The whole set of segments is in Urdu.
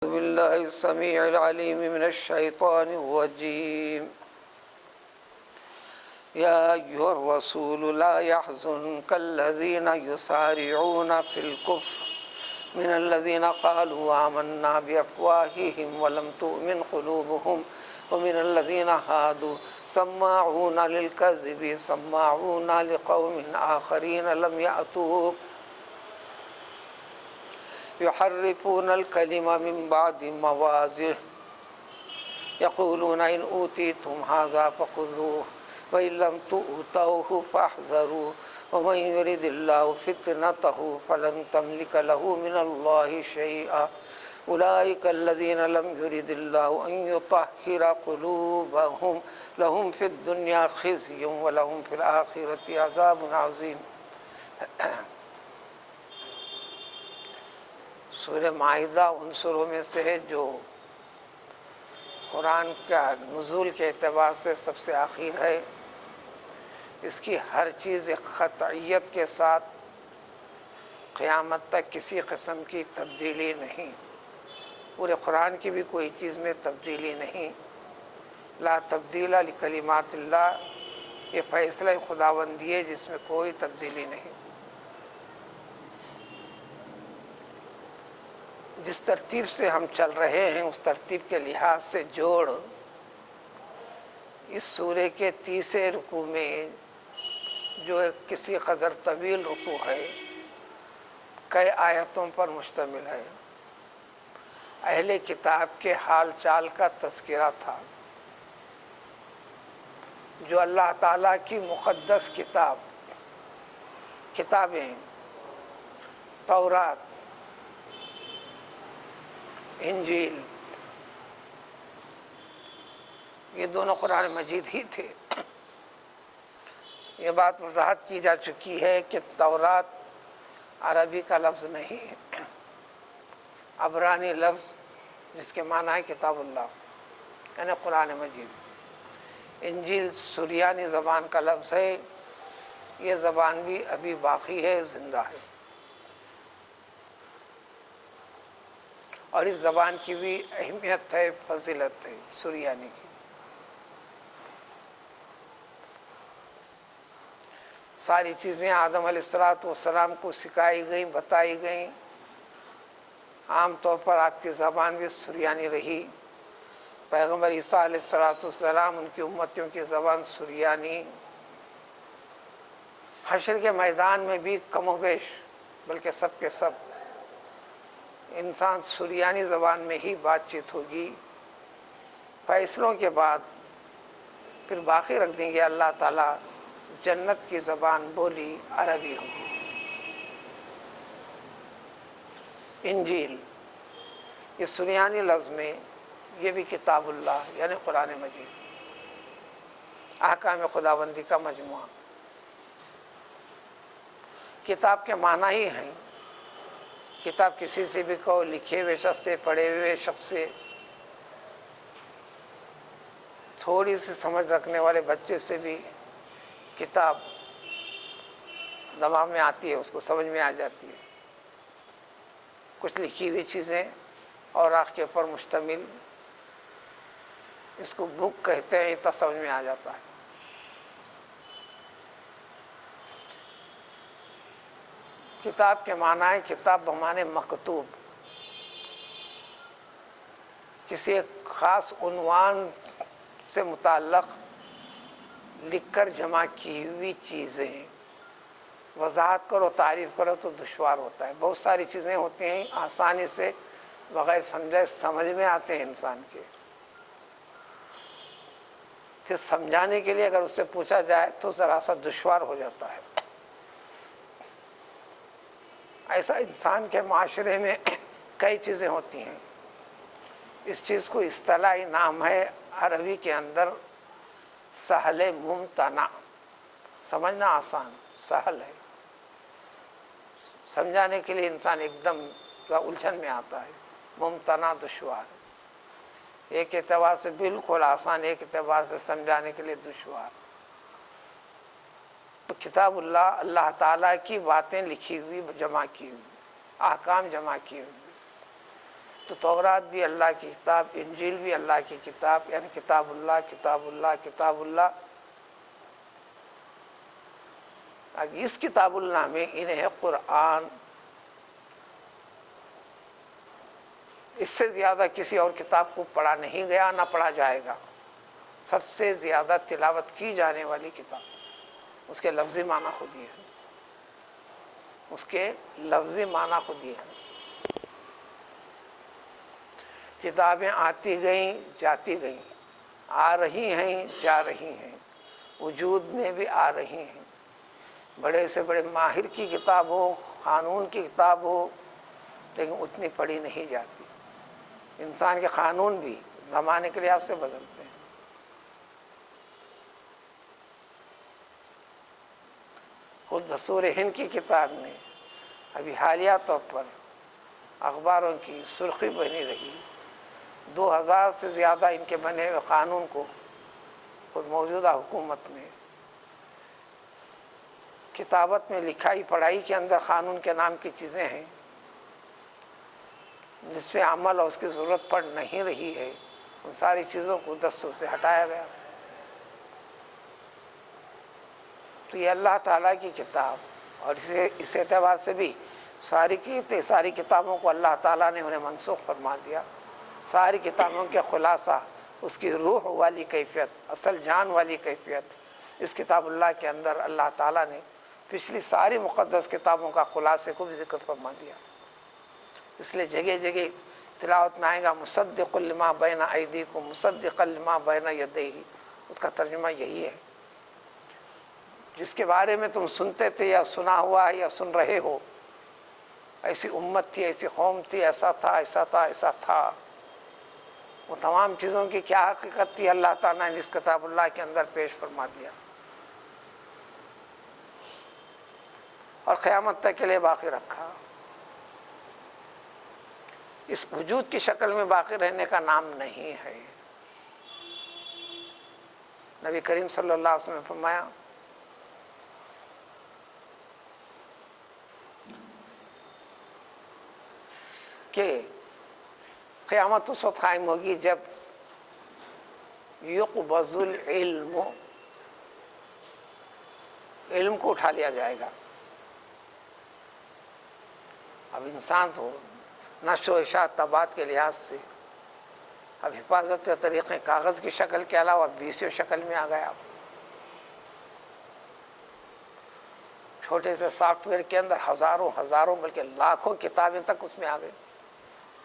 أعوذ بالله السميع العليم من الشيطان الرجيم يا أيها الرسول لا يحزنك الذين يسارعون في الكفر من الذين قالوا آمنا بأفواههم ولم تؤمن قلوبهم ومن الذين هادوا سماعون للكذب سماعون لقوم آخرين لم يأتوك يحرفون الكلم من بعد مواضعه يقولون إن أوتيتم هذا فخذوه وإن لم تؤتوه فاحذروا ومن يرد الله فتنته فلن تملك له من الله شيئا أولئك الذين لم يرد الله أن يطهر قلوبهم لهم في الدنيا خزي ولهم في الآخرة عذاب عظيم۔ سورہ معاہدہ ان سوروں میں سے ہے جو قرآن کا نزول کے اعتبار سے سب سے آخر ہے۔ اس کی ہر چیز ایک قطعیت کے ساتھ قیامت تک کسی قسم کی تبدیلی نہیں، پورے قرآن کی بھی کوئی چیز میں تبدیلی نہیں۔ لا تبدیل لکلمات اللہ، یہ فیصلہ خداوندی ہے جس میں کوئی تبدیلی نہیں۔ جس ترتیب سے ہم چل رہے ہیں اس ترتیب کے لحاظ سے جوڑ اس سورے کے تیسرے رکوع میں جو ایک کسی قدر طویل رکوع ہے، کئی آیتوں پر مشتمل ہے۔ اہل کتاب کے حال چال کا تذکرہ تھا، جو اللہ تعالیٰ کی مقدس کتابیں تورات، انجیل، یہ دونوں قرآن مجید ہی تھے۔ یہ بات وضاحت کی جا چکی ہے کہ تورات عربی کا لفظ نہیں، عبرانی لفظ جس کے معنی ہے کتاب اللہ یعنی قرآن مجید۔ انجیل سریانی زبان کا لفظ ہے، یہ زبان بھی ابھی باقی ہے، زندہ ہے، اور اس زبان کی بھی اہمیت ہے، فضیلت ہے سریانی کی۔ ساری چیزیں آدم علیہ السلام کو سکھائی گئیں، بتائی گئیں۔ عام طور پر آپ کی زبان بھی سریانی رہی۔ پیغمبر عیسیٰ علیہ السلام ان کی امتیوں کی زبان سریانی۔ حشر کے میدان میں بھی کم و بیش بلکہ سب کے سب انسان سریانی زبان میں ہی بات چیت ہوگی۔ فیصلوں کے بعد پھر باقی رکھ دیں گے اللہ تعالیٰ، جنت کی زبان بولی عربی ہوگی۔ انجیل یہ سریانی لفظ میں، یہ بھی کتاب اللہ یعنی قرآن مجید، احکام خداوندی کا مجموعہ۔ کتاب کے معنی ہی ہیں، کتاب کسی سے بھی کہو، لکھے ہوئے شخص سے، پڑھے ہوئے شخص سے، تھوڑی سی سمجھ رکھنے والے بچے سے بھی کتاب دماغ میں آتی ہے، اس کو سمجھ میں آ جاتی ہے۔ کچھ لکھی ہوئی چیزیں اور آنکھ کے اوپر مشتمل، اس کو بک کہتے ہیں، اتنا سمجھ میں آ جاتا ہے۔ کتاب کے معنی ہے کتاب بمعنی مکتوب، کسی ایک خاص عنوان سے متعلق لکھ کر جمع کی ہوئی چیزیں۔ وضاحت کرو، تعریف کرو تو دشوار ہوتا ہے۔ بہت ساری چیزیں ہوتی ہیں آسانی سے بغیر سمجھے سمجھ میں آتے ہیں انسان کے، پھر سمجھانے کے لیے اگر اس سے پوچھا جائے تو ذرا سا دشوار ہو جاتا ہے۔ ایسا انسان کے معاشرے میں کئی چیزیں ہوتی ہیں۔ اس چیز کو اصطلاحی نام ہے عربی کے اندر سہل ممتنع، سمجھنا آسان سہل ہے، سمجھانے کے لیے انسان ایک دم الجھن میں آتا ہے۔ ممتنع دشوار، ایک اعتبار سے بالکل آسان، ایک اعتبار سے سمجھانے کے لیے دشوار۔ تو کتاب اللہ، اللہ تعالیٰ کی باتیں لکھی ہوئی، جمع کی ہوئی، احکام جمع کی ہوئی۔ تو تورات بھی اللہ کی کتاب، انجیل بھی اللہ کی کتاب، یعنی کتاب اللہ کتاب اللہ کتاب اللہ۔ اب اس کتاب اللہ میں انہیں قرآن اس سے زیادہ کسی اور کتاب کو پڑھا نہیں گیا، نہ پڑھا جائے گا۔ سب سے زیادہ تلاوت کی جانے والی کتاب، اس کے لفظی معنی خود یہ ہے، اس کے لفظی معنی خود یہ ہے۔ کتابیں آتی گئیں جاتی گئیں، آ رہی ہیں جا رہی ہیں، وجود میں بھی آ رہی ہیں۔ بڑے سے بڑے ماہر کی کتاب ہو، قانون کی کتاب ہو، لیکن اتنی پڑھی نہیں جاتی۔ انسان کے قانون بھی زمانے کے لحاظ سے بدلتے ہیں۔ خود دستور ہند کی کتاب میں ابھی حالیہ طور پر اخباروں کی سرخی بنی رہی، 2000 سے زیادہ ان کے بنے ہوئے قانون کو خود موجودہ حکومت نے کتابت میں لکھائی پڑھائی کے اندر قانون کے نام کی چیزیں ہیں جس پہ عمل اور اس کی ضرورت پڑ نہیں رہی ہے، ان ساری چیزوں کو دستور سے ہٹایا گیا۔ تو یہ اللہ تعالیٰ کی کتاب، اور اس اعتبار سے بھی ساری کتابوں کو اللہ تعالیٰ نے انہیں منسوخ فرما دیا۔ ساری کتابوں کے خلاصہ، اس کی روح والی کیفیت، اصل جان والی کیفیت اس کتاب اللہ کے اندر اللہ تعالیٰ نے پچھلی ساری مقدس کتابوں کا خلاصے کو بھی ذکر فرما دیا۔ اس لیے جگہ جگہ تلاوت میں آئے گا مصدق لما بین ایدیکم مصدق لما بین یدیہ، اس کا ترجمہ یہی ہے، جس کے بارے میں تم سنتے تھے یا سنا ہوا ہے یا سن رہے ہو، ایسی امت تھی، ایسی قوم تھی، ایسا تھا ایسا تھا ایسا تھا، وہ تمام چیزوں کی کیا حقیقت تھی اللہ تعالیٰ نے اس کتاب اللہ کے اندر پیش فرما دیا، اور قیامت تک کے لیے باقی رکھا۔ اس وجود کی شکل میں باقی رہنے کا نام نہیں ہے۔ نبی کریم صلی اللہ علیہ وسلم نے فرمایا کہ قیامت اس وقت قائم ہوگی جب یقبض العلم، علم کو اٹھا لیا جائے گا۔ اب انسان تو نشر و اشاعت طباعت کے لحاظ سے اب حفاظت کے طریقے کاغذ کی شکل کے علاوہ بیسیوں شکل میں آ گیا۔ چھوٹے سے سافٹ ویئر کے اندر ہزاروں بلکہ لاکھوں کتابیں تک اس میں آ گئی۔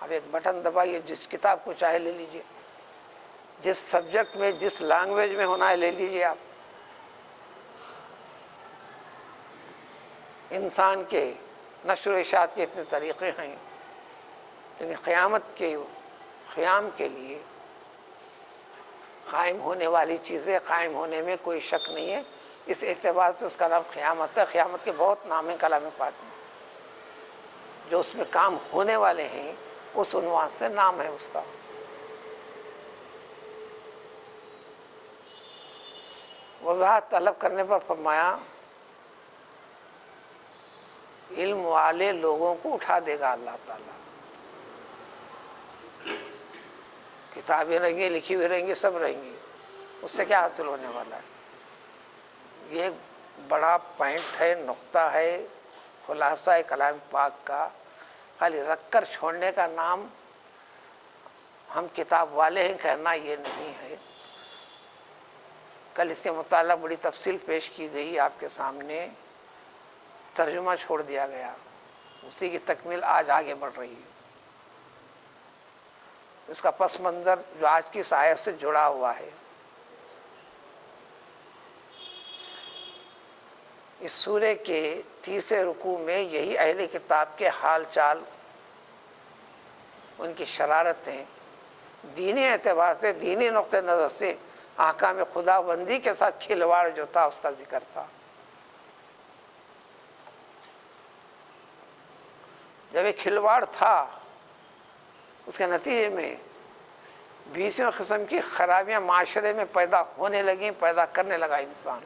اب ایک بٹن دبائیے، جس کتاب کو چاہے لے لیجئے، جس سبجیکٹ میں جس لینگویج میں ہونا ہے لے لیجئے آپ۔ انسان کے نشر و اشاعت کے اتنے طریقے ہیں، لیکن قیامت کے قیام کے لیے قائم ہونے والی چیزیں قائم ہونے میں کوئی شک نہیں ہے۔ اس اعتبار سے اس کا نام قیامت ہے۔ قیامت کے بہت نام ہیں کلام پاک میں، جو اس میں کام ہونے والے ہیں اس عنوان سے نام ہے اس کا۔ وضاحت طلب کرنے پر فرمایا علم والے لوگوں کو اٹھا دے گا اللہ تعالیٰ۔ کتابیں رہیں گی، لکھی ہوئی رہیں گی، سب رہیں گی، اس سے کیا حاصل ہونے والا ہے؟ یہ ایک بڑا پوائنٹ ہے، نقطہ ہے، خلاصہ ہے کلام پاک کا۔ خالی رکھ کر چھوڑنے کا نام ہم کتاب والے ہیں کہنا یہ نہیں ہے۔ کل اس کے متعلق بڑی تفصیل پیش کی گئی آپ کے سامنے، ترجمہ چھوڑ دیا گیا، اسی کی تکمیل آج آگے بڑھ رہی ہے۔ اس کا پس منظر جو آج کی اس آیت سے جڑا ہوا ہے، اس سورے کے 30 رکوع میں یہی اہل کتاب کے حال چال، ان کی شرارتیں، دینی اعتبار سے، دینی نقطہ نظر سے احکام خدا بندی کے ساتھ کھلواڑ جو تھا اس کا ذکر تھا۔ جب ایک کھلواڑ تھا، اس کے نتیجے میں 20 قسم کی خرابیاں معاشرے میں پیدا ہونے لگیں، پیدا کرنے لگا انسان،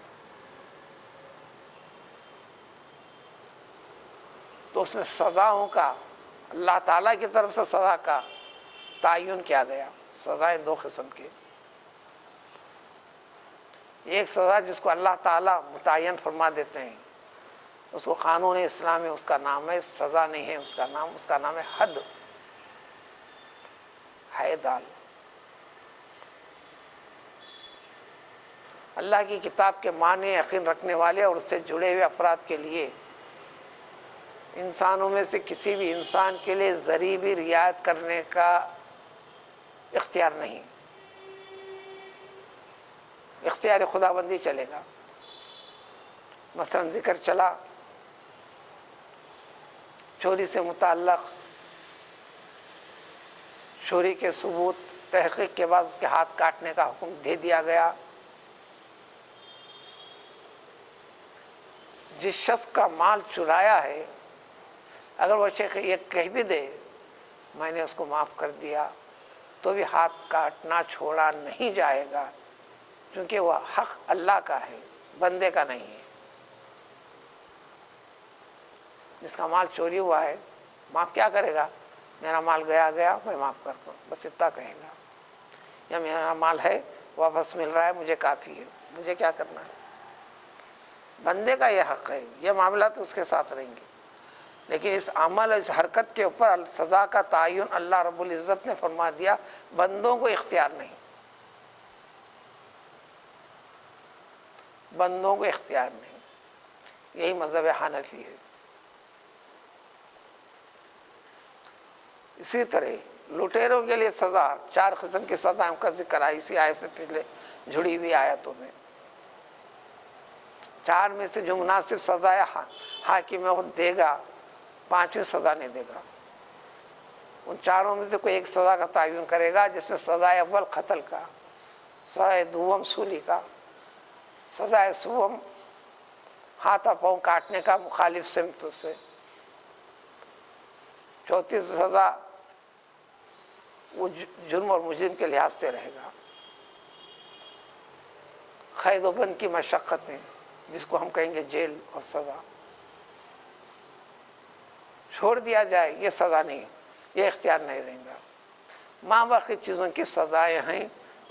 تو اس میں سزاؤں کا، اللہ تعالیٰ کی طرف سے سزا کا تعین کیا گیا۔ سزائیں دو قسم کی، ایک سزا جس کو اللہ تعالیٰ متعین فرما دیتے ہیں، اس کو قانون اسلام میں اس کا نام ہے سزا نہیں ہے، اس کا نام ہے حد، دال۔ اللہ کی کتاب کے معنی یقین رکھنے والے اور اس سے جڑے ہوئے افراد کے لیے انسانوں میں سے کسی بھی انسان کے لیے ذری بھی رعایت کرنے کا اختیار نہیں، اختیار خداوندی چلے گا۔ مثلا ذکر چلا چوری سے متعلق، چوری کے ثبوت تحقیق کے بعد اس کے ہاتھ کاٹنے کا حکم دے دیا گیا۔ جس شخص کا مال چرایا ہے اگر وہ شخص یہ کہہ بھی دے میں نے اس کو معاف کر دیا تو بھی ہاتھ کاٹنا چھوڑا نہیں جائے گا، کیونکہ وہ حق اللہ کا ہے، بندے کا نہیں ہے۔ جس کا مال چوری ہوا ہے معاف کیا کرے گا؟ میرا مال گیا میں معاف کرتا ہوں، بس اتنا کہے گا، یا میرا مال ہے واپس مل رہا ہے مجھے کافی ہے، مجھے کیا کرنا ہے۔ بندے کا یہ حق ہے، یہ معاملات اس کے ساتھ رہیں گے، لیکن اس عمل اس حرکت کے اوپر سزا کا تعین اللہ رب العزت نے فرما دیا، بندوں کو اختیار نہیں، بندوں کو اختیار نہیں۔ یہی مذہب حنفی ہے۔ اسی طرح لٹیروں کے لیے سزا، 4 قسم کی سزائوں کا ذکر ہے اسی آیت سے پہلے جڑی ہوئی آیتوں میں۔ 4 میں سے جو مناسب سزا ہے حاکم وہ دے گا، 5ویں سزا نہیں دے گا۔ ان 4 میں سے کوئی ایک سزا کا تعین کرے گا، جس میں سزا اول قتل کا، سزا دوم سولی کا، سزا سوم ہاتھ پاؤں کاٹنے کا مخالف سمت سے، چوتھی سزا وہ جرم اور مجرم کے لحاظ سے رہے گا۔ قید و بند کی مشقتیں جس کو ہم کہیں گے جیل اور سزا، چھوڑ دیا جائے یہ سزا نہیں، یہ اختیار نہیں رہے گا۔ ماں باقی چیزوں کی سزائیں ہیں،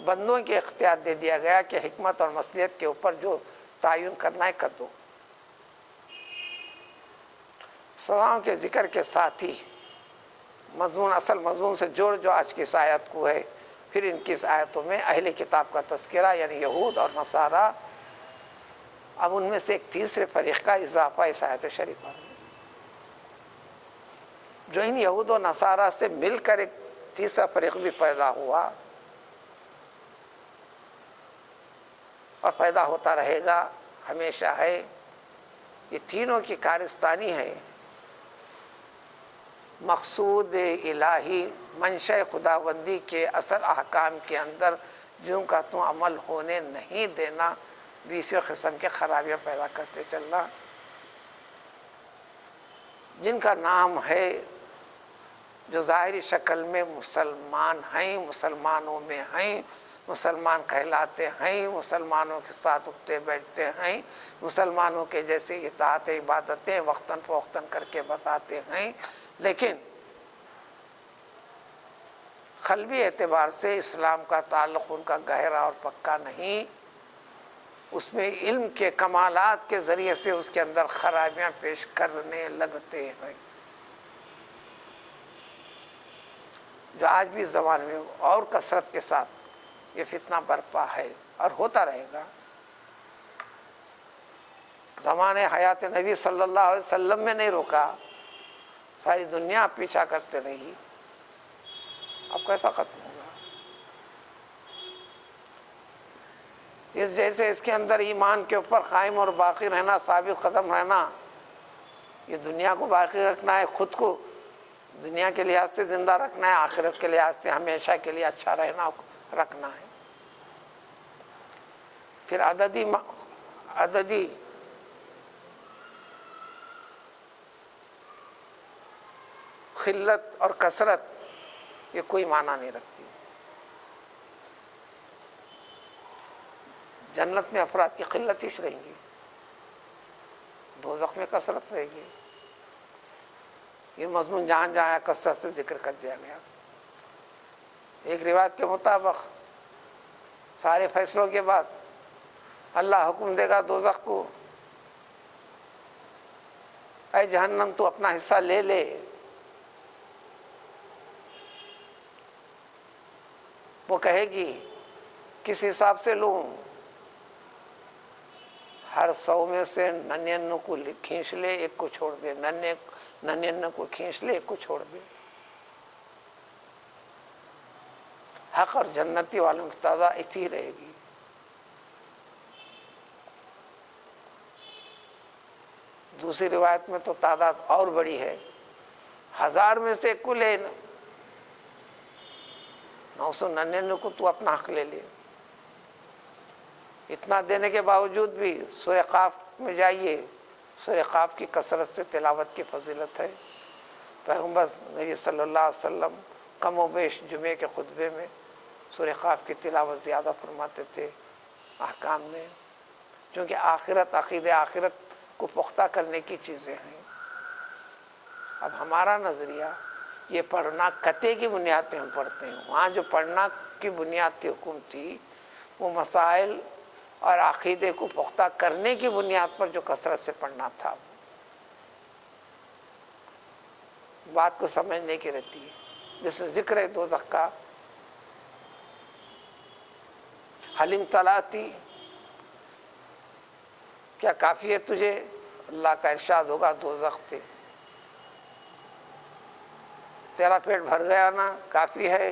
بندوں کے اختیار دے دیا گیا کہ حکمت اور مصلحت کے اوپر جو تعین کرنا ہے کر دو۔ سزاؤں کے ذکر کے ساتھ ہی مضمون اصل مضمون سے جوڑ جو آج کی اس آیت کو ہے، پھر ان کی اس آیتوں میں اہل کتاب کا تذکرہ یعنی یہود اور نصارہ، اب ان میں سے ایک تیسرے فریق کا اضافہ اس آیت شریفہ میں، جو ان یہود و نصارہ سے مل کر ایک تیسرا فریق بھی پیدا ہوا اور پیدا ہوتا رہے گا، ہمیشہ ہے۔ یہ تینوں کی کارستانی ہے مقصود الہی، منشأ خداوندی کے اصل احکام کے اندر جن کا تو عمل ہونے نہیں دینا، 20 قسم کے خرابیاں پیدا کرتے چلنا، جن کا نام ہے جو ظاہری شکل میں مسلمان ہیں، مسلمانوں میں ہیں، مسلمان کہلاتے ہیں، مسلمانوں کے ساتھ اٹھتے بیٹھتے ہیں، مسلمانوں کے جیسے اطاعت عبادتیں وقتاً فوقتاً کر کے بتاتے ہیں، لیکن قلبی اعتبار سے اسلام کا تعلق ان کا گہرا اور پکا نہیں، اس میں علم کے کمالات کے ذریعے سے اس کے اندر خرابیاں پیش کرنے لگتے ہیں، جو آج بھی زمانے میں اور کثرت کے ساتھ یہ فتنہ برپا ہے اور ہوتا رہے گا۔ زمانے حیات نبی صلی اللہ علیہ وسلم میں نہیں روکا، ساری دنیا پیچھا کرتے رہی، اب کیسا ختم ہوگا؟ اس جیسے اس کے اندر ایمان کے اوپر قائم اور باقی رہنا، ثابت قدم رہنا، یہ دنیا کو باقی رکھنا ہے، خود کو دنیا کے لحاظ سے زندہ رکھنا ہے، آخرت کے لحاظ سے ہمیشہ کے لیے اچھا رہنا رکھنا ہے۔ پھر عددی قلت اور کثرت یہ کوئی معنی نہیں رکھتی۔ جنت میں افراد کی قلت ہی رہیں گی، دوزخ میں کثرت رہے گی۔ یہ مضمون جہاں جہاں کثرت سے ذکر کر دیا گیا۔ ایک روایت کے مطابق سارے فیصلوں کے بعد اللہ حکم دے گا دوزخ کو، اے جہنم تو اپنا حصہ لے لے۔ وہ کہے گی کس حساب سے لوں؟ ہر 100 میں سے 99 کو کھینچ لے، ایک کو چھوڑ دے، 99 کو کھینچ لے، ایک کو چھوڑ دے۔ حق اور جنتی والوں کی تعداد ایسی رہے گی۔ دوسری روایت میں تو تعداد اور بڑی ہے، 1000 میں سے ایک کو لے، 999 کو تو اپنا حق لے لے۔ اتنا دینے کے باوجود بھی سورہ قاف میں جائیے، سورہ قاف کی کثرت سے تلاوت کی فضیلت ہے۔ پیغمبر نبی صلی اللہ علیہ وسلم کم و بیش جمعے کے خطبے میں سورہ قاف کی تلاوت زیادہ فرماتے تھے احکام میں، چونکہ آخرت، عقیدہ آخرت کو پختہ کرنے کی چیزیں ہیں۔ اب ہمارا نظریہ یہ پڑھنا قطعے کی بنیاد پہ ہم پڑھتے ہیں، وہاں جو پڑھنا کی بنیاد تھی، حکم تھی، وہ مسائل اور عقیدے کو پختہ کرنے کی بنیاد پر جو کثرت سے پڑھنا تھا۔ بات کو سمجھنے کی رہتی ہے، جس میں ذکر ہے دوزخ کا، حل امتلأتی، کیا کافی ہے تجھے؟ اللہ کا ارشاد ہوگا دوزخ سے، تیرا پیٹ بھر گیا نا، کافی ہے؟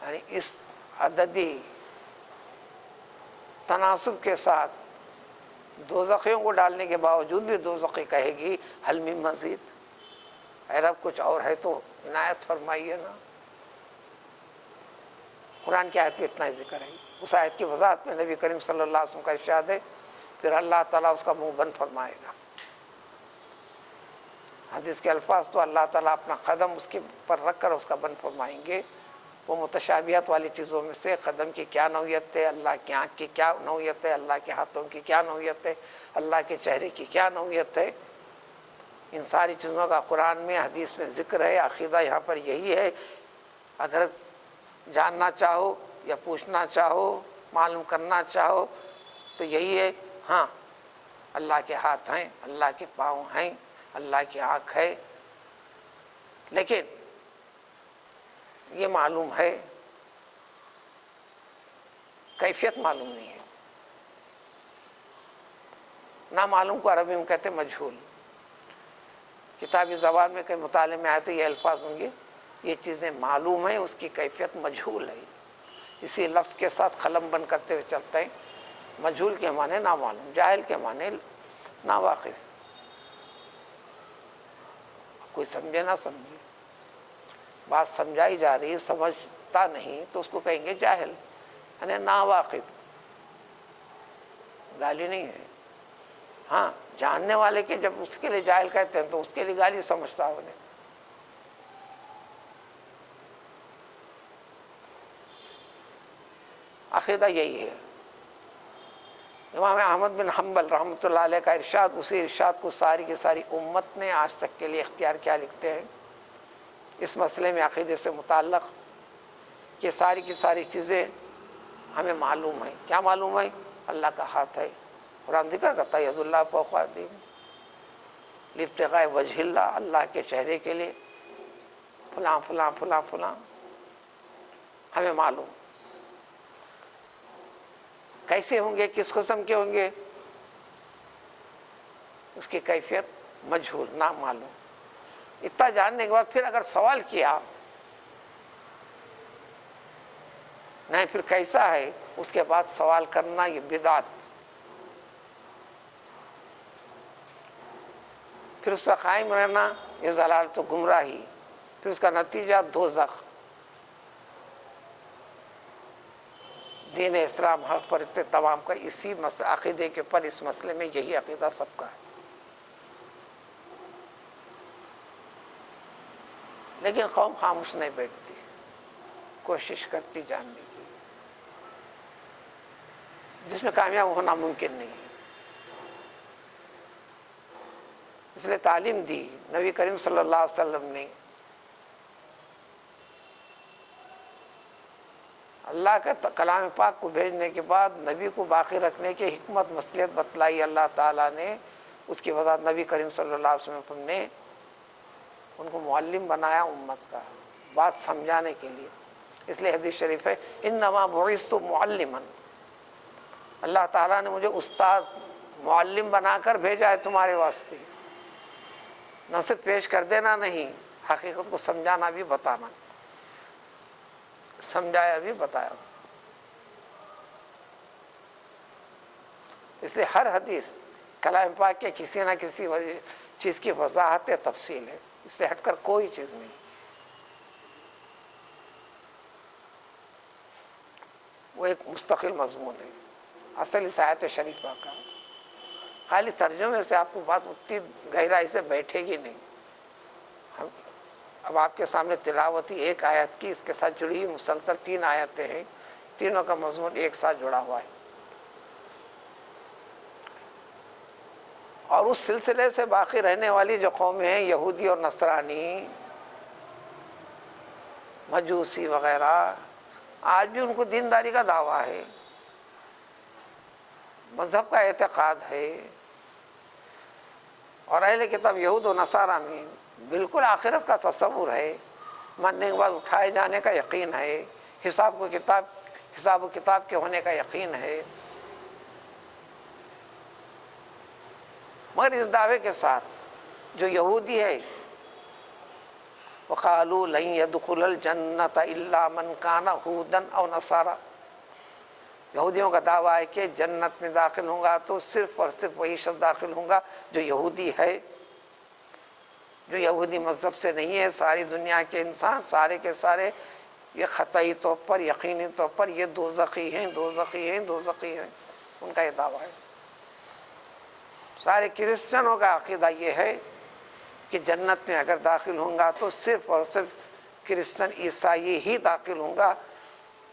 یعنی اس عددی تناسب کے ساتھ دوزخیوں کو ڈالنے کے باوجود بھی دوزخی کہے گی حل من مزید، اے رب کچھ اور ہے تو عنایت فرمائیے نا۔ قرآن کی آیت میں اتنا ہی ذکر ہے، اس آیت کی وضاحت میں نبی کریم صلی اللہ علیہ وسلم کا ارشاد ہے، پھر اللہ تعالیٰ اس کا منہ بند فرمائے گا۔ حدیث کے الفاظ تو اللہ تعالیٰ اپنا قدم اس کے پر رکھ کر اس کا بند فرمائیں گے۔ وہ متشابہات والی چیزوں میں سے قدم کی کیا نوعیت ہے، اللہ کی آنکھ کی کیا نوعیت ہے، اللہ کے ہاتھوں کی کیا نوعیت ہے، اللہ کے چہرے کی کیا نوعیت ہے، ان ساری چیزوں کا قرآن میں، حدیث میں ذکر ہے۔ عقیدہ یہاں پر یہی ہے، اگر جاننا چاہو یا پوچھنا چاہو، معلوم کرنا چاہو تو یہی ہے، ہاں اللہ کے ہاتھ ہیں، اللہ کے پاؤں ہیں، اللہ کی آنکھ ہے، لیکن یہ معلوم ہے، کیفیت معلوم نہیں ہے۔ نامعلوم کو عربی میں کہتے ہیں مجہول۔ کتابی زبان میں کئی مطالعے میں آئے تو یہ الفاظ ہوں گے، یہ چیزیں معلوم ہیں، اس کی کیفیت مجہول ہے۔ اسی لفظ کے ساتھ قلم بند کرتے ہوئے چلتے ہیں۔ مجہول کے معنی نامعلوم، جاہل کے معنی ناواقف۔ کوئی سمجھے نہ سمجھے، بات سمجھائی جا رہی، سمجھتا نہیں تو اس کو کہیں گے جاہل، یعنی ناواقف۔ گالی نہیں ہے، ہاں جاننے والے کے جب اس کے لیے جاہل کہتے ہیں تو اس کے لیے گالی سمجھتا ہے انہیں۔ عقیدہ یہی ہے۔ امام احمد بن حنبل رحمۃ اللہ علیہ کا ارشاد، اسی ارشاد کو ساری کی ساری امت نے آج تک کے لیے اختیار کیا، لکھتے ہیں اس مسئلے میں عقیدے سے متعلق کہ ساری کی ساری چیزیں ہمیں معلوم ہیں۔ کیا معلوم ہے؟ اللہ کا ہاتھ ہے، قرآن ذکر کرتا ہے ید اللہ فوق ایدیہم لابتغاء وجہ اللہ، اللہ کے چہرے کے لیے فلاں فلاں فلاں فلاں، ہمیں معلوم۔ کیسے ہوں گے، کس قسم کے ہوں گے، اس کی کیفیت مجہول، نامعلوم۔ اتنا جاننے کے بعد پھر اگر سوال کیا نہیں پھر کیسا ہے، اس کے بعد سوال کرنا یہ بدعت، پھر اس پہ قائم رہنا یہ ضلالت و گمراہی، پھر اس کا نتیجہ دوزخ۔ دین اسلام حق پر تمام کا اسی عقیدے کے پر، اس مسئلے میں یہی عقیدہ سب کا ہے۔ لیکن قوم خاموش نہیں بیٹھتی، کوشش کرتی جاننے کی، جس میں کامیاب ہونا ممکن نہیں ہے۔ اس لیے تعلیم دی نبی کریم صلی اللہ علیہ وسلم نے اللہ کے کلام پاک کو بھیجنے کے بعد نبی کو باقی رکھنے کی حکمت مصلحت بتلائی اللہ تعالیٰ نے، اس کی وجہ نبی کریم صلی اللہ علیہ وسلم نے ان کو معلم بنایا امت کا، بات سمجھانے کے لیے۔ اس لیے حدیث شریف ہے انما بعثت معلما، اللہ تعالیٰ نے مجھے استاد معلم بنا کر بھیجا ہے تمہارے واسطے، نہ صرف پیش کر دینا نہیں، حقیقت کو سمجھانا بھی بتانا، سمجھایا بھی بتایا۔ اس لیے ہر حدیث کلام پاک کے کسی نہ کسی چیز کی وضاحت تفصیل ہے، اس سے ہٹ کر کوئی چیز نہیں۔ وہ ایک مستقل مضمون ہے، اصل اس آیت شریفہ کا۔ خالی ترجمے سے آپ کو بات اتنی گہرائی سے بیٹھے گی نہیں۔ اب آپ کے سامنے تلاوتی ایک آیت کی، اس کے ساتھ جڑی ہوئی مسلسل 3 آیتیں ہیں، تینوں کا مضمون ایک ساتھ جڑا ہوا ہے، اور اس سلسلے سے باقی رہنے والی جو قومیں ہیں، یہودی اور نصرانی، مجوسی وغیرہ، آج بھی ان کو دینداری کا دعویٰ ہے، مذہب کا اعتقاد ہے، اور اہل کتاب یہود و نصارہ میں بالکل آخرت کا تصور ہے، مرنے کے بعد اٹھائے جانے کا یقین ہے، حساب و کتاب کے ہونے کا یقین ہے، مگر اس دعوے کے ساتھ جو یہودی ہے وَقَالُوا لَن يَدْخُلَ الْجَنَّةَ إِلَّا مَنْ كَانَ هُودًا أَوْ نَصَارَىٰ، یہودیوں کا دعویٰ ہے کہ جنت میں داخل ہوں گا تو صرف اور صرف وہی شخص داخل ہوں گا جو یہودی ہے، جو یہودی مذہب سے نہیں ہے۔ ساری دنیا کے انسان سارے کے سارے یہ قطعی طور پر، یقینی طور پر یہ دوزخی ہیں، دوزخی ہیں، دوزخی ہیں، ان کا یہ دعویٰ ہے۔ سارے کرسچنوں کا عقیدہ یہ ہے کہ جنت میں اگر داخل ہوں گا تو صرف اور صرف کرسچن عیسائی ہی داخل ہوں گا،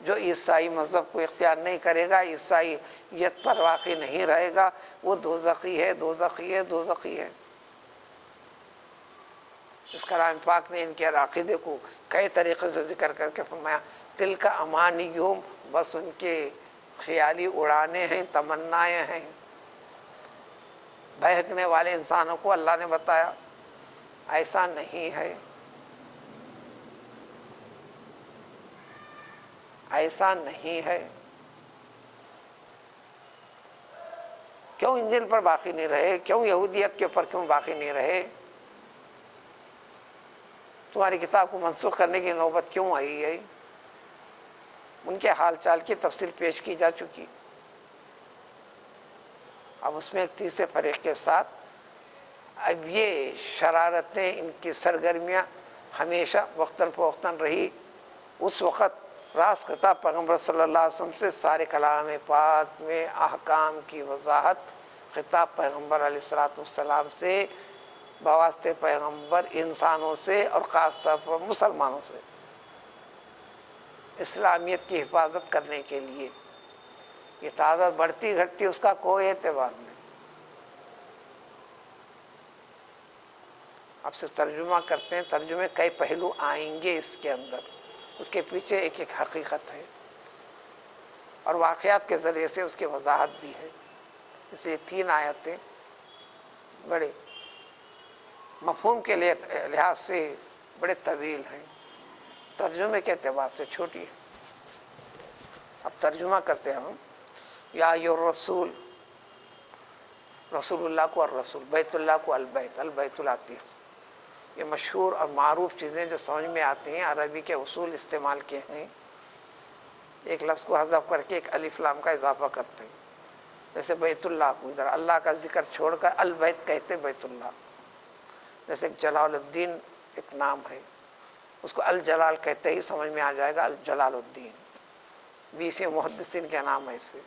جو عیسائی مذہب کو اختیار نہیں کرے گا، عیسائیت پر واقع نہیں رہے گا، وہ دوزخی ہے، دوزخی ہے، دوزخی ہے۔ اس کلام پاک نے ان کے عقیدے کو کئی طریقے سے ذکر کر کے فرمایا تلک امانیہم، بس ان کے خیالی اڑانے ہیں، تمنائیں ہیں۔ بہکنے والے انسانوں کو اللہ نے بتایا ایسا نہیں ہے، ایسا نہیں ہے۔ کیوں انجیل پر باقی نہیں رہے؟ کیوں یہودیت کے اوپر کیوں باقی نہیں رہے؟ تمہاری کتاب کو منسوخ کرنے کی نوبت کیوں آئی ہے؟ ان کے حال چال کی تفصیل پیش کی جا چکی، اب اس میں ایک تیسرے فریق کے ساتھ اب یہ شرارتیں، ان کی سرگرمیاں ہمیشہ وقتاً فوقتاً رہی۔ اس وقت راست خطاب پیغمبر صلی اللہ علیہ وسلم سے سارے کلام پاک میں احکام کی وضاحت خطاب پیغمبر علیہ السلام سے بواسطہ پیغمبر انسانوں سے اور خاص طور پر مسلمانوں سے اسلامیت کی حفاظت کرنے کے لیے۔ یہ تعداد بڑھتی گھٹتی اس کا کوئی اعتبار نہیں۔ اب سے ترجمہ کرتے ہیں، ترجمے کئی پہلو آئیں گے اس کے اندر، اس کے پیچھے ایک ایک حقیقت ہے اور واقعات کے ذریعے سے اس کی وضاحت بھی ہے۔ اس لیے 3 آیتیں بڑے مفہوم کے لحاظ سے بڑے طویل ہیں، ترجمے کے اعتبار سے چھوٹی ہے۔ اب ترجمہ کرتے ہیں ہم۔ یا ایھا الرسول، رسول اللہ کو الرسول، بیت اللہ کو البیت، البیت العتیق، یہ مشہور اور معروف چیزیں جو سمجھ میں آتی ہیں، عربی کے اصول استعمال کیے ہیں، ایک لفظ کو حذف کر کے ایک الف لام کا اضافہ کرتے ہیں۔ جیسے بیت اللہ کو ادھر اللہ کا ذکر چھوڑ کر البیت کہتے بیت اللہ۔ جیسے جلال الدین ایک نام ہے، اس کو الجلال کہتے ہی سمجھ میں آ جائے گا الجلال الدین۔ 20 محدثین کے نام ہے اسے۔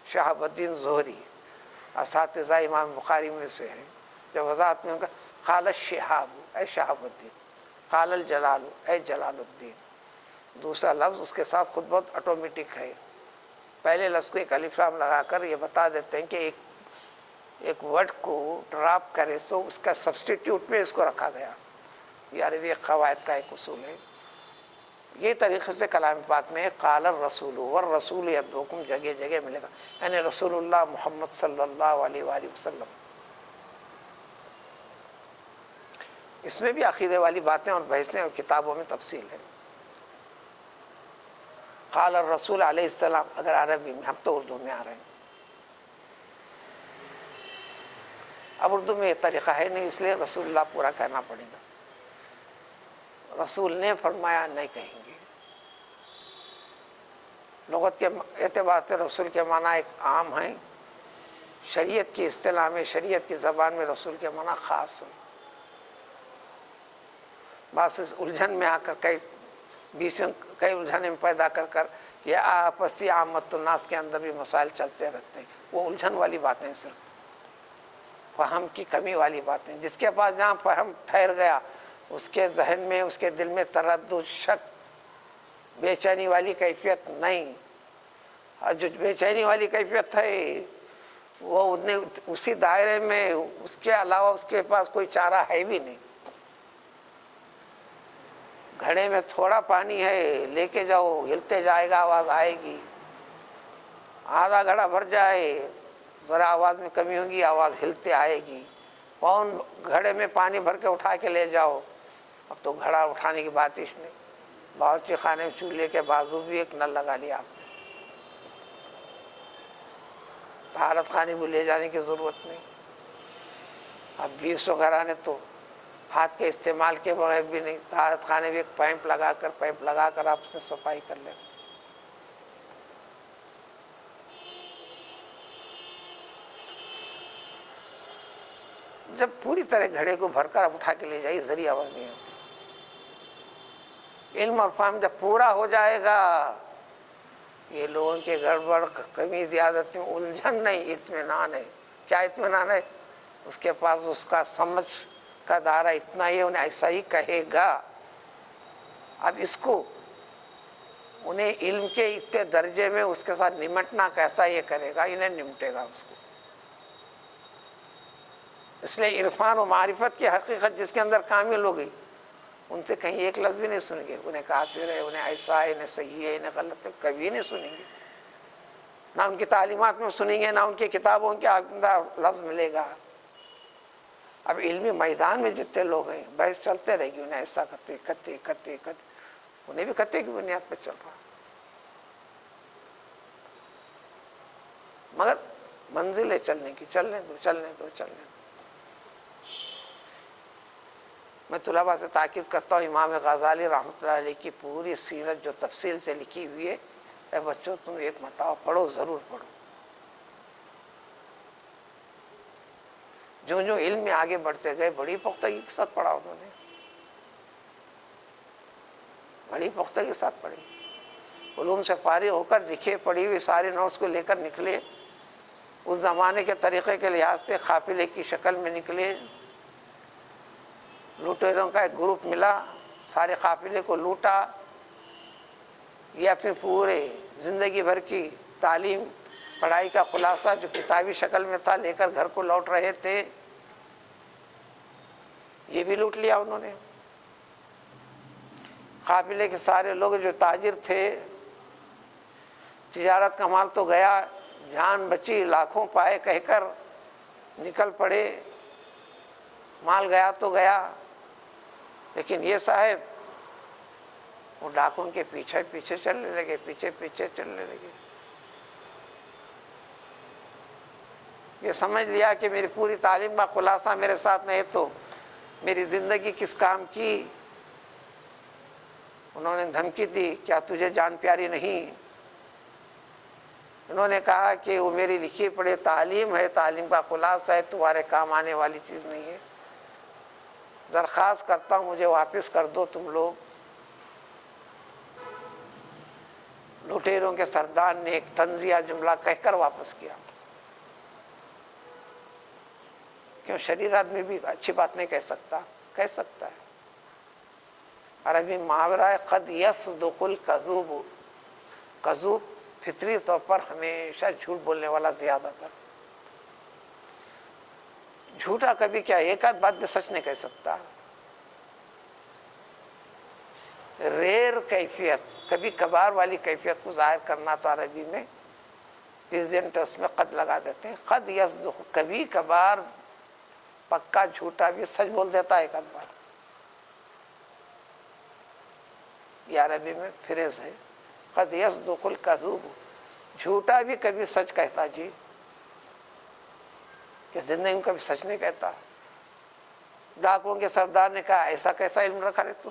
شہاب الدین زہری اساتذہ امام بخاری میں سے ہیں، جب وضاحت میں ان کا قال الشہاب اے شہاب الدین، قال الجلال اے جلال الدین۔ دوسرا لفظ اس کے ساتھ خود بہت آٹومیٹک ہے، پہلے لفظ کو ایک الف لام لگا کر یہ بتا دیتے ہیں کہ ایک ورڈ کو ڈراپ کرے سو اس کا سبسٹیٹیوٹ میں اس کو رکھا گیا۔ یہ عربی قواعد کا ایک اصول ہے۔ یہ طریقے سے کلام پاک میں قال الرسول والرسول یدعوکم جگہ جگہ ملے گا، یعنی رسول اللہ محمد صلی اللہ علیہ وآلہ وسلم. اس میں بھی عقیدے والی باتیں اور بحثیں اور کتابوں میں تفصیل ہے. قال الرسول علیہ السلام اگر عربی میں، ہم تو اردو میں آ رہے ہیں. اب اردو میں یہ طریقہ ہے نہیں، اس لیے رسول اللہ پورا کہنا پڑے گا. رسول نے فرمایا نہیں کہیں گے. لغت کے اعتبار سے رسول کے معنی ایک عام ہیں، شریعت کی اصطلاح میں، شریعت کی زبان میں رسول کے معنی خاص ہیں. بس اس الجھن میں آ کر بیچ میں کئی الجھنیں پیدا کر یہ آپسی عامت الناس کے اندر بھی مسائل چلتے رہتے ہیں. وہ الجھن والی باتیں، صرف فہم کی کمی والی باتیں. جس کے پاس جہاں فہم ٹھہر گیا اس کے ذہن میں، اس کے دل میں تردد، شک، بے چینی والی کیفیت نہیں. اور جو بے چینی والی کیفیت ہے وہ اسی دائرے میں، اس کے علاوہ اس کے پاس کوئی چارہ ہے بھی نہیں. گھڑے میں تھوڑا پانی ہے، لے کے جاؤ، ہلتے جائے گا، آواز آئے گی. آدھا گھڑا بھر جائے، ذرا آواز میں کمی ہوگی، آواز ہلتے آئے گی. پون گھڑے میں پانی بھر کے اٹھا کے لے جاؤ، اب تو گھڑا اٹھانے کی بات ہی نہیں. باورچی خانے میں چولہے کے بازو بھی ایک نل لگا لیا آپ نے. طہارت خانے بھی لے جانے کی ضرورت نہیں. اب 20 گھرانے تو ہاتھ کے استعمال کے بغیر بھی نہیں. طہارت خانے بھی ایک پائپ لگا کر آپ اس نے صفائی کر لیں. جب پوری طرح گھڑے کو بھر کر اٹھا کے لے جائے ذریعہ آواز نہیں آتی. علم اور فہم جب پورا ہو جائے گا، یہ لوگوں کے گڑبڑ، کمی، زیادتی میں الجھن نہیں، اطمینان ہے. کیا اطمینان ہے؟ اس کے پاس اس کا سمجھ کا دائرہ اتنا ہی ہے، انہیں ایسا ہی کہے گا. اب اس کو انہیں علم کے اتنے درجے میں اس کے ساتھ نمٹنا کیسا یہ کرے گا، انہیں نمٹے گا اس کو. اس لیے عرفان و معرفت کی حقیقت جس کے اندر کامل ہو گئی، ان سے کہیں ایک لفظ بھی نہیں سنیں گے. انہیں کافر ہے، انہیں ایسا ہے، انہیں صحیح ہے، انہیں غلط ہے، کبھی نہیں سنیں گے. نہ ان کی تعلیمات میں سنیں گے، نہ ان کی کتابوں کے اندر لفظ ملے گا. اب علمی میدان میں جتنے لوگ ہیں بحث چلتے رہے گی، انہیں ایسا کرتے انہیں بھی کرتے کی بنیاد پہ چل رہا. مگر منزل ہے چلنے کی، چلنے دو. میں طلباء سے تاکید کرتا ہوں، امام غزالی رحمۃ اللہ علیہ کی پوری سیرت جو تفصیل سے لکھی ہوئی ہے، اے بچوں تم ایک مرتبہ پڑھو، ضرور پڑھو. جو علم میں آگے بڑھتے گئے بڑی پختگی کے ساتھ پڑھا انہوں نے، بڑی پختگی کے ساتھ پڑھی. علوم سے فارغ ہو کر لکھے پڑھی ہوئی سارے نوٹس کو لے کر نکلے. اس زمانے کے طریقے کے لحاظ سے قافلے کی شکل میں نکلے. لوٹیروں کا ایک گروپ ملا، سارے قافلے کو لوٹا. یہ اپنی پورے زندگی بھر کی تعلیم، پڑھائی کا خلاصہ جو کتابی شکل میں تھا لے کر گھر کو لوٹ رہے تھے، یہ بھی لوٹ لیا انہوں نے. قافلے کے سارے لوگ جو تاجر تھے، تجارت کا مال تو گیا، جان بچی، لاکھوں پائے کہہ کر نکل پڑے. مال گیا تو گیا، لیکن یہ صاحب وہ ڈاکوں کے پیچھے چلنے لگے، پیچھے چلنے لگے. یہ سمجھ لیا کہ میری پوری تعلیم کا خلاصہ میرے ساتھ نہیں تو میری زندگی کس کام کی. انہوں نے دھمکی دی، کیا تجھے جان پیاری نہیں؟ انہوں نے کہا کہ وہ میری لکھی پڑھی تعلیم ہے، تعلیم کا خلاصہ ہے، تمہارے کام آنے والی چیز نہیں ہے. درخواست کرتا ہوں مجھے واپس کر دو تم لوگ. لٹیروں کے سردار نے ایک طنزیہ جملہ کہہ کر واپس کیا. کیوں شریر آدمی بھی اچھی بات نہیں کہہ سکتا؟ کہہ سکتا ہے. عربی محاورہ ہے قد یصدق الکذوب. کذوب فطری طور پر ہمیشہ جھوٹ بولنے والا زیادہ تر. جھوٹا کبھی کیا ایک آدھ بات بھی سچ نہیں کہہ سکتا. ریئر کیفیت، کبھی کبھار والی کیفیت کو ظاہر کرنا تو عربی میں پریزنٹ اس میں قد لگا دیتے ہیں. قد یصدق، کبھی کبھار پکا جھوٹا بھی سچ بول دیتا ہے ایک آدھ بار. یہ عربی میں فریز ہے، قد یصدق الکذوب، جھوٹا بھی کبھی سچ کہتا. جی کہ زندگی میں کبھی سچ نہیں کہتا. ڈاکوؤں کے سردار نے کہا ایسا کیسا علم رکھا رہے تو،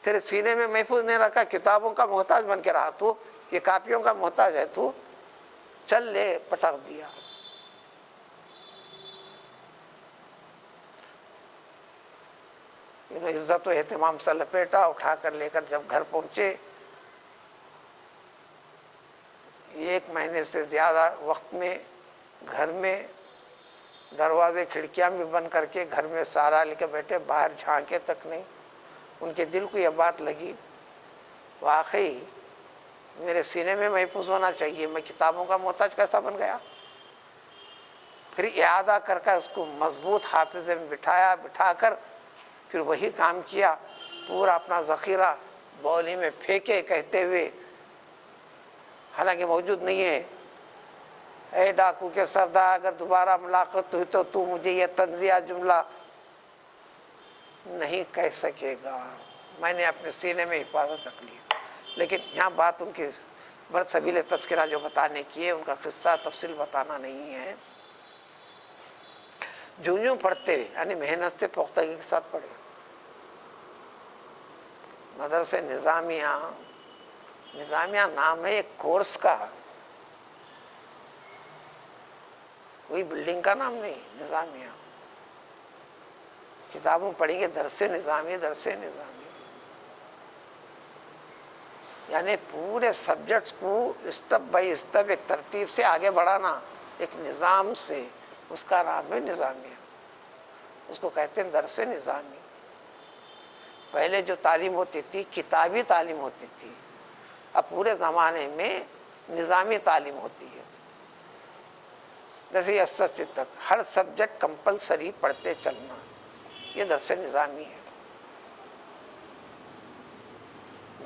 تیرے سینے میں محفوظ نہیں رکھا، کتابوں کا محتاج بن کے رہا تو، یہ کاپیوں کا محتاج ہے تو، چل لے، پٹک دیا. عزت و اہتمام سے لپیٹا، اٹھا کر لے کر جب گھر پہنچے، 1 مہینے سے زیادہ وقت میں گھر میں دروازے کھڑکیاں بھی بند کر کے گھر میں سارا لے کے بیٹھے، باہر جھانکے تک نہیں. ان کے دل کو یہ بات لگی واقعی میرے سینے میں محفوظ ہونا چاہیے، میں کتابوں کا محتاج کیسا بن گیا. پھر اعادہ کر کے اس کو مضبوط حافظے میں بٹھا کر پھر وہی کام کیا. پورا اپنا ذخیرہ بولی میں پھینکے کہتے ہوئے، حالانکہ موجود نہیں ہے، اے ڈاکو کے سردار اگر دوبارہ ملاقات ہوئی تو مجھے یہ تنزیہ جملہ نہیں کہہ سکے گا. میں نے اپنے سینے میں حفاظت رکھ لی. لیکن یہاں بات ان کی برسبیل تذکرہ جو بتانے کی ہے، ان کا قصہ تفصیل بتانا نہیں ہے. جوں پڑھتے یعنی محنت سے پختگی کے ساتھ پڑھے. مدرسے نظامیہ نام ہے ایک کورس کا، کوئی بلڈنگ کا نام نہیں. نظامیہ کتابوں پڑھیں گے، درس نظامی، یعنی پورے سبجیکٹس کو اسٹیپ بائی اسٹیپ ایک ترتیب سے آگے بڑھانا ایک نظام سے، اس کا نام ہے نظامیہ. اس کو کہتے ہیں درس نظامی. پہلے جو تعلیم ہوتی تھی کتابی تعلیم ہوتی تھی، اب پورے زمانے میں نظامی تعلیم ہوتی ہے. جیسے SSC تک ہر سبجیکٹ کمپلسری پڑھتے چلنا، یہ درس نظامی ہے.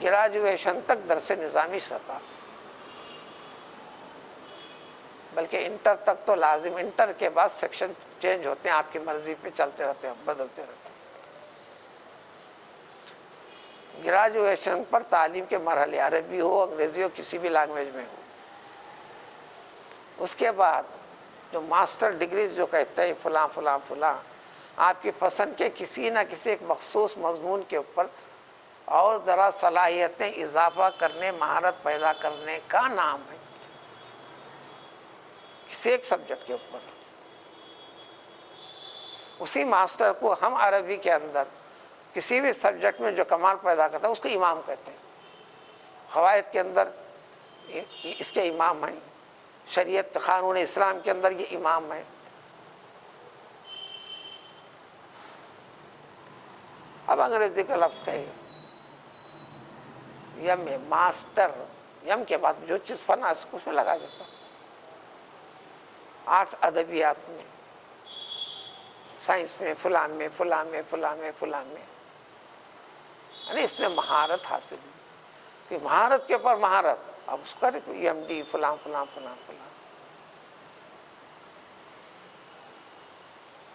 گریجویشن تک درس نظامی رہتا، بلکہ انٹر تک تو لازم. انٹر کے بعد سیکشن چینج ہوتے ہیں، آپ کی مرضی پہ چلتے رہتے ہیں، بدلتے رہتے ہیں. گریجویشن پر تعلیم کے مرحلے عربی ہو، انگریزی ہو، کسی بھی لینگویج میں ہو. اس کے بعد جو ماسٹر ڈگریز جو کہتے ہیں فلاں فلاں فلاں، آپ کی پسند کے کسی نہ کسی ایک مخصوص مضمون کے اوپر اور ذرا صلاحیتیں اضافہ کرنے، مہارت پیدا کرنے کا نام ہے. کسی ایک سبجیکٹ کے اوپر اسی ماسٹر کو ہم عربی کے اندر کسی بھی سبجیکٹ میں جو کمال پیدا کرتا ہے اس کو امام کہتے ہیں. قواعد کے اندر اس کے امام ہیں، شریعت قانون اسلام کے اندر یہ امام ہے. اب انگریزی کا لفظ کہے یم ہے، ماسٹر، یم کے بعد جو چیز فن ہے اس میں لگا دیتا. آرٹس ادبیات میں، سائنس میں، فلاں میں، فلاں میں، فلاں میں، فلاں میں، یعنی اس میں مہارت حاصل ہوئی. کہ مہارت کے اوپر مہارت، اب اس کا MD فلاں فلاں فلاں فلاں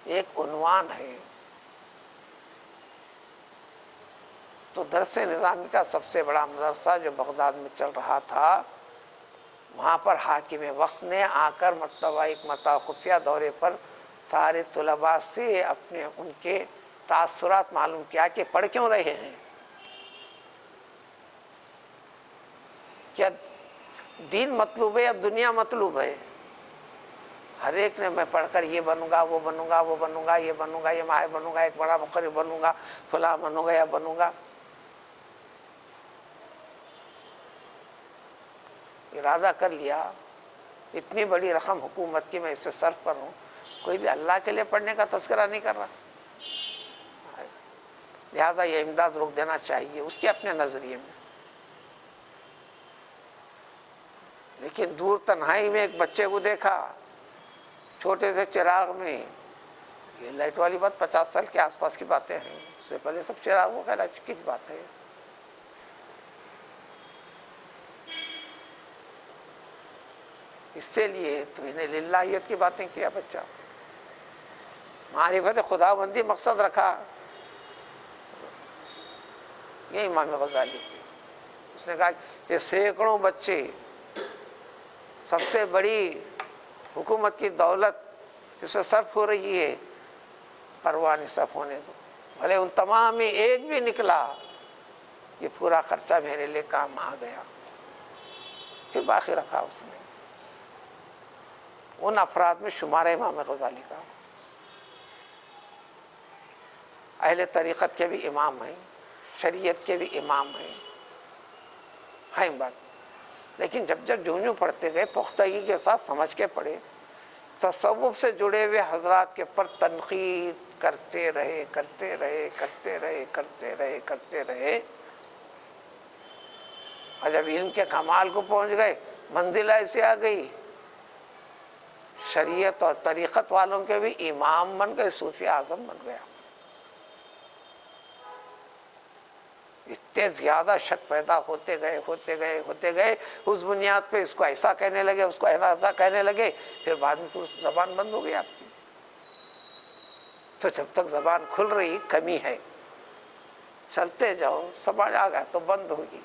ایک عنوان ہے. تو درس نظامی کا سب سے بڑا مدرسہ جو بغداد میں چل رہا تھا، وہاں پر حاکم وقت نے آ کر ایک مرتبہ خفیہ دورے پر سارے طلباء سے اپنے ان کے تاثرات معلوم کیا کہ پڑھ کیوں رہے ہیں. کیا دین مطلوب ہے یا دنیا مطلوب ہے؟ ہر ایک نے میں پڑھ کر یہ بنوں گا، وہ بنوں گا، وہ بنوں گا، یہ بنوں گا، یہ ماہر بنوں گا، ایک بڑا مقرر بنوں گا، فلاں بنوں گا یا بنوں گا. ارادہ کر لیا اتنی بڑی رقم حکومت کی میں اس سے صرف کروں، کوئی بھی اللہ کے لیے پڑھنے کا تذکرہ نہیں کر رہا، لہٰذا یہ امداد روک دینا چاہیے اس کے اپنے نظریے میں. لیکن دور تنہائی میں ایک بچے کو دیکھا چھوٹے سے چراغ میں یہ لائٹ والی بات 50 سال کے آس پاس کی باتیں ہیں، اس سے پہلے سب چراغ وغیرہ کی بات ہے۔ اس سے لیے تو انہیں للہیت کی باتیں کیا بچہ، معرفت خدا بندی مقصد رکھا۔ یہ امام غزالی تھے، اس نے کہا کہ سینکڑوں بچے، سب سے بڑی حکومت کی دولت اس میں صرف ہو رہی ہے، پرواہ نہیں صرف ہونے دو، بھلے ان تمام میں ایک بھی نکلا، یہ پورا خرچہ میرے لیے کام آ گیا۔ پھر باقی رکھا اس نے، ان افراد میں شمار ہے امام غزالی کا۔ اہل طریقت کے بھی امام ہیں، شریعت کے بھی امام ہیں بات، لیکن جب جو پڑھتے گئے پختگی کے ساتھ سمجھ کے پڑھے، تصوف سے جڑے ہوئے حضرات کے پر تنقید کرتے رہے، اور جب علم کے کمال کو پہنچ گئے، منزل ایسی آ گئی، شریعت اور طریقت والوں کے بھی امام بن گئے، صوفی اعظم بن گیا۔ اتنے زیادہ شک پیدا ہوتے گئے، اس بنیاد پہ اس کو ایسا کہنے لگے، اس کو ایسا کہنے لگے، پھر بعد میں زبان بند ہو گئی آپ کی۔ تو جب تک زبان کھل رہی کمی ہے، چلتے جاؤ، سمجھ آ گیا تو بند ہوگی۔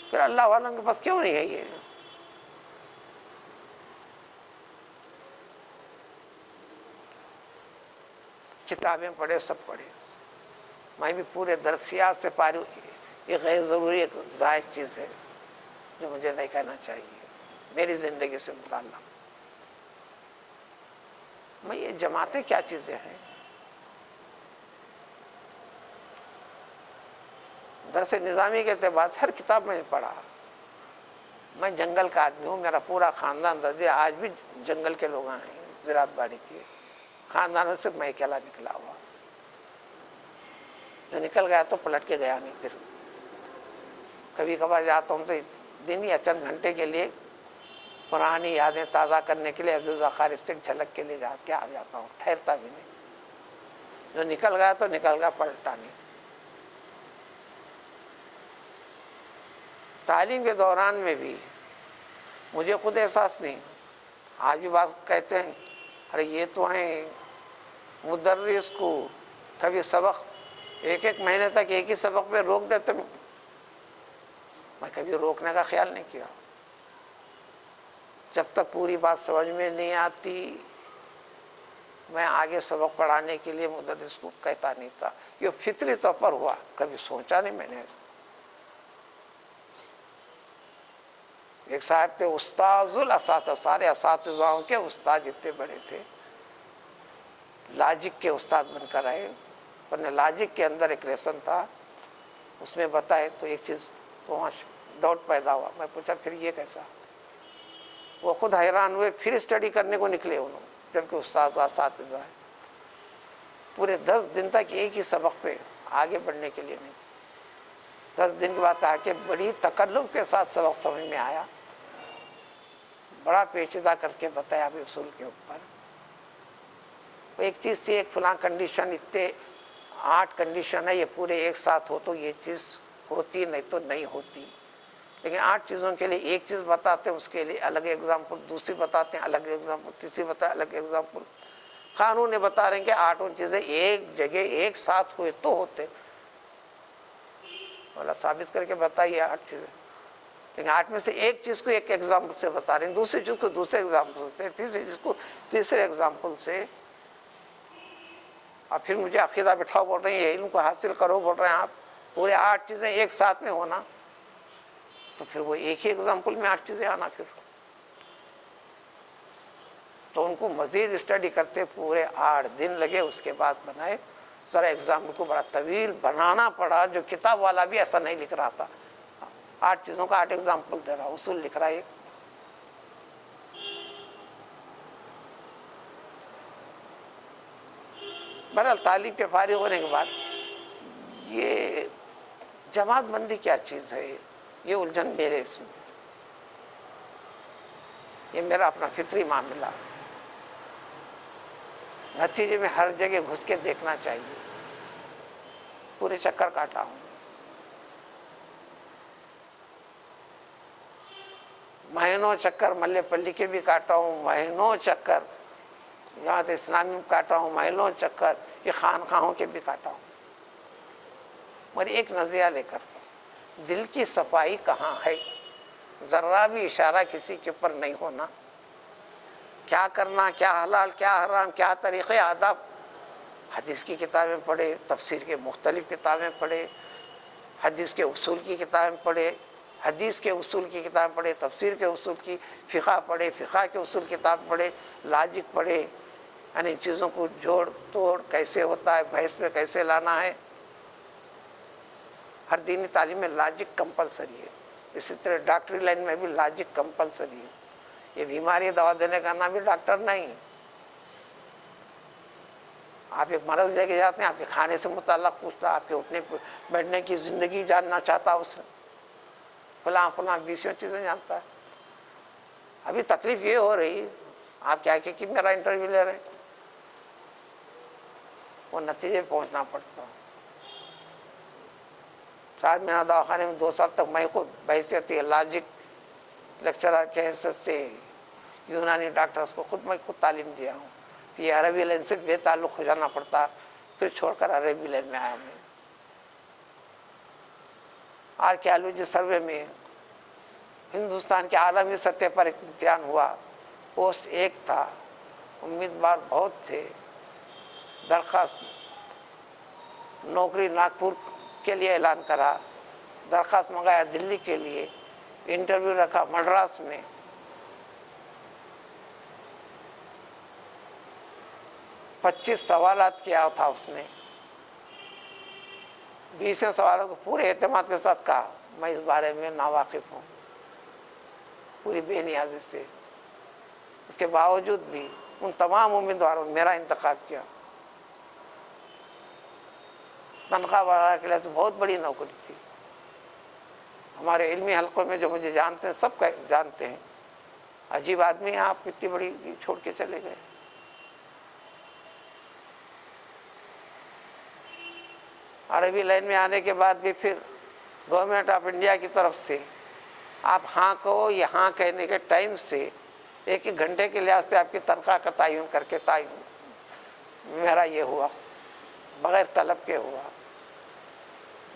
پھر اللہ والوں کے پاس کیوں نہیں ہے یہ؟ کتابیں پڑھے، سب پڑھے، میں بھی پورے درسیات سے پاری ہوں۔ یہ غیر ضروری ایک زائد چیز ہے جو مجھے نہیں کہنا چاہیے، میری زندگی سے متعلق۔ میں یہ جماعتیں کیا چیزیں ہیں؟ درس نظامی کے اعتبار سے ہر کتاب میں نے پڑھا۔ میں جنگل کا آدمی ہوں، میرا پورا خاندان رضی آج بھی جنگل کے لوگ ہیں، زراعت باری کے خاندان سے میں اکیلا نکلا ہوا، جو نکل گیا تو پلٹ کے گیا نہیں۔ پھر کبھی کبھار جاتا ہوں تو دن یا چند گھنٹے کے لیے پرانی یادیں تازہ کرنے کے لیے عزیز خارج سے جھلک کے لیے جا کے آ جاتا ہوں، ٹھہرتا بھی نہیں۔ جو نکل گیا تو نکل گیا، پلٹا نہیں۔ تعلیم کے دوران میں بھی مجھے خود احساس نہیں، آج بھی بات کہتے ہیں، ارے یہ تو ہیں مدرس کو کبھی سبق ایک مہینے تک ایک ہی سبق پہ روک دیتے، میں کبھی روکنے کا خیال نہیں کیا۔ جب تک پوری بات سمجھ میں نہیں آتی، میں آگے سبق پڑھانے کے لیے مدرس کو کہتا نہیں تھا۔ یہ فطری طور پر ہوا، کبھی سوچا نہیں میں نے ایسا۔ ایک صاحب تھے استاذ الاساتذہ، سارے اساتذاؤں کے استاد اتنے بڑے تھے، لاجک کے استاد بن کر آئے، ورنہ لاجک کے اندر ایک لیسن تھا، اس میں بتائے تو ایک چیز تو وہاں ڈاؤٹ پیدا ہوا۔ میں پوچھا پھر یہ کیسا؟ وہ خود حیران ہوئے، پھر اسٹڈی کرنے کو نکلے انہوں، جبکہ استاد و اساتذہ ہے۔ پورے 10 دن تک ایک ہی سبق پہ آگے بڑھنے کے لیے نہیں۔ 10 دن کے بعد آ کے بڑی تکلف کے ساتھ سبق سمجھ میں آیا، بڑا پیچیدہ کر کے بتایا بھی اصول کے اوپر۔ ایک چیز تھی، ایک فلاں کنڈیشن، اتنے 8 کنڈیشن ہے، یہ پورے ایک ساتھ ہو تو یہ چیز ہوتی، نہیں تو نہیں ہوتی۔ لیکن 8 چیزوں کے لیے ایک چیز بتاتے ہیں، اس کے لیے الگ ایگزامپل، دوسری بتاتے ہیں الگ ایگزامپل، تیسری بتاتے ہیں الگ ایگزامپل۔ قانون نے بتا رہے ہیں کہ 8 چیزیں ایک جگہ ایک ساتھ ہوئے تو ہوتے، والا ثابت کر کے بتائیے 8 چیزیں، لیکن 8 میں سے ایک چیز کو ایک ایگزامپل سے بتا رہے ہیں، دوسری چیز کو دوسرے ایگزامپل سے، تیسری چیز کو تیسرے ایگزامپل سے۔ اور پھر مجھے عقیدہ بٹھاؤ بول رہے ہیں، علم کو حاصل کرو بول رہے ہیں آپ، پورے 8 چیزیں ایک ساتھ میں ہونا، تو پھر وہ ایک ہی ایگزامپل میں 8 چیزیں آنا۔ پھر تو ان کو مزید اسٹڈی کرتے پورے 8 دن لگے، اس کے بعد بنائے۔ ذرا ایگزامپل کو بڑا طویل بنانا پڑا، جو کتاب والا بھی ایسا نہیں لکھ رہا تھا، 8 چیزوں کا 8 ایگزامپل دے رہا، اصول لکھ رہا ہے۔ بہرحال تعلیم کے فارغ ہونے کے بعد یہ جماعت بندی کیا چیز ہے، یہ الجھن میرے اس میں، یہ میرا اپنا فطری معاملہ۔ نتیجے میں ہر جگہ گھس کے دیکھنا چاہیے. پورے چکر کاٹا ہوں، مہینوں چکر ملے پلی کے بھی کاٹا ہوں، مہینوں چکر یہاں تو اسلامی میں کاٹا ہوں، مہینوں چکر یہ خانقاہوں کے بھی کاٹا ہوں. مگر ایک نظریہ لے کر دل کی صفائی کہاں ہے؟ ذرا بھی اشارہ کسی کے اوپر نہیں ہونا. کیا کرنا، کیا حلال کیا حرام، کیا طریقے آداب. حدیث کی کتابیں پڑھے، تفسیر کے مختلف کتابیں پڑھے، حدیث کے اصول کی کتابیں پڑھے، حدیث کے اصول کی کتاب پڑھے، تفسیر کے اصول کی، فقہ پڑھے، فقہ کے اصول کتاب پڑھے، لاجک پڑھے. یعنی چیزوں کو جوڑ توڑ کیسے ہوتا ہے، بحث میں کیسے لانا ہے. ہر دینی تعلیم میں لاجک کمپلسری ہے. اسی طرح ڈاکٹری لائن میں بھی لاجک کمپلسری ہے. یہ بیماری دوا دینے کا نام بھی ڈاکٹر نہیں. آپ ایک مرض لے کے جاتے ہیں، آپ کے کھانے سے متعلق پوچھتا، آپ کے اٹھنے بیٹھنے کی زندگی جاننا چاہتا، اس فلاں 20 چیزیں جانتا ہے. ابھی تکلیف یہ ہو رہی، آپ کیا کہ میرا انٹرویو لے رہے ہیں. وہ نتیجے پہنچنا پڑتا. شاید میرا دواخانے میں 2 سال تک میں خود بحیثیت لاجک لیکچرر کے حیثیت سے یونانی ڈاکٹرز کو میں خود تعلیم دیا ہوں. یہ عربی لائن سے بے تعلق ہو جانا پڑتا، پھر چھوڑ کر عربی لائن میں آیا. میں آرکیالوجی سروے میں ہندوستان کے عالمی سطح پر ایک امتحان ہوا. پوسٹ 1 تھا، امیدوار بہت تھے. درخواست نوکری ناگپور کے لیے اعلان کرا، درخواست منگایا دلی کے لیے، انٹرویو رکھا مدراس میں. 25 سوالات کیا تھا اس نے. 20 سوالات کو پورے اعتماد کے ساتھ کہا میں اس بارے میں ناواقف ہوں، پوری بے نیازی سے. اس کے باوجود بھی ان تمام امیدواروں نے میرا انتخاب کیا. تنخواہ وغیرہ کے لحاظ سے بہت بڑی نوکری تھی. ہمارے علمی حلقوں میں جو مجھے جانتے ہیں سب جانتے ہیں، عجیب آدمی ہیں آپ، اتنی بڑی چھوڑ کے چلے گئے. عربی لائن میں آنے کے بعد بھی پھر گورنمنٹ آف انڈیا کی طرف سے آپ ہاں کہو، یہ ہاں کہنے کے ٹائم سے 1 گھنٹے کے لحاظ سے آپ کی تنخواہ کا تعین کر کے میرا یہ ہوا، بغیر طلب کے ہوا.